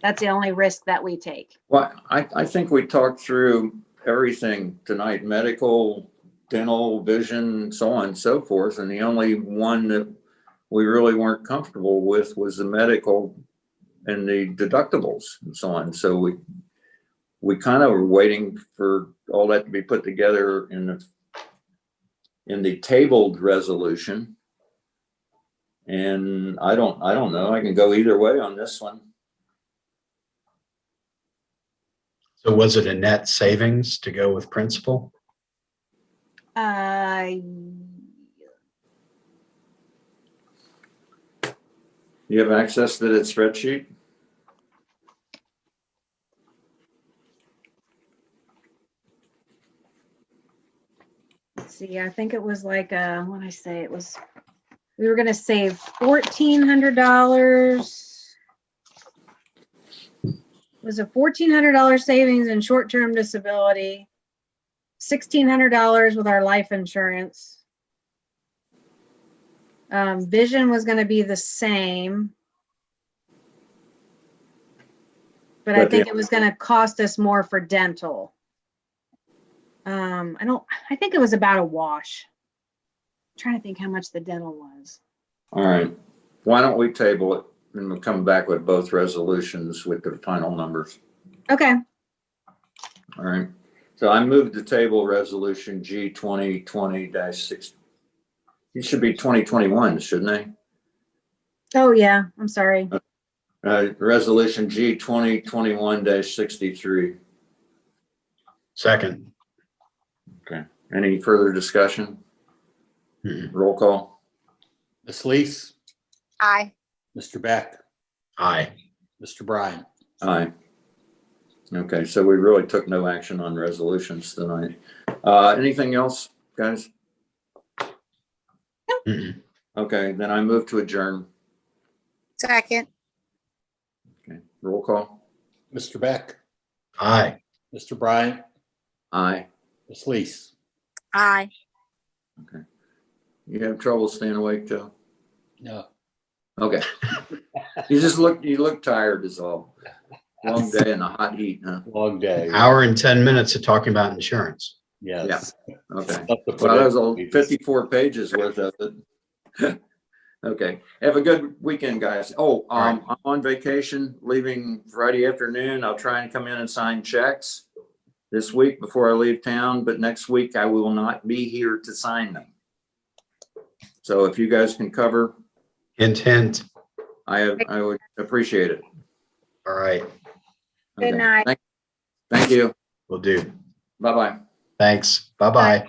That's the only risk that we take. Well, I think we talked through everything tonight, medical, dental, vision, so on and so forth. And the only one that we really weren't comfortable with was the medical and the deductibles and so on. So we kind of were waiting for all that to be put together in the tabled resolution. And I don't know. I can go either way on this one. So was it a net savings to go with principal? You have access to that spreadsheet? Let's see, I think it was like what I say, it was, we were going to save $1,400. It was a $1,400 savings in short-term disability, $1,600 with our life insurance. Vision was going to be the same, but I think it was going to cost us more for dental. I think it was about a wash. I'm trying to think how much the dental was. All right. Why don't we table it and we'll come back with both resolutions with the final numbers? Okay. All right. So I moved to table resolution G 2020-6. It should be 2021, shouldn't they? Oh yeah, I'm sorry. Resolution G 2021-63. Second. Okay. Any further discussion? Roll call. Ms. Lees, Aye. Mr. Beck, Aye. Mr. Bryan. Aye. Okay, so we really took no action on resolutions tonight. Anything else, guys? Mm-mm. Okay, then I move to adjourn. Second. Okay, roll call. Mr. Beck, Aye. Mr. Bryan, Aye. Ms. Lees. Aye. Okay. You have trouble staying awake, Joe? No. Okay. You look tired is all. Long day in the hot heat, huh? Long day. Hour and 10 minutes of talking about insurance. Yes. Okay. Stuff to put Well, that was in. all 54 pages worth of it. Okay. Have a good weekend, guys. Oh, right. I'm on vacation, leaving Friday afternoon. I'll try and come in and sign checks this week before I leave town, but next week I will not be here to sign them. So if you guys can cover, Hint, hint. I would appreciate it. All right. Good Okay. night. Thank you. Will do. Bye-bye. Thanks. Bye-bye.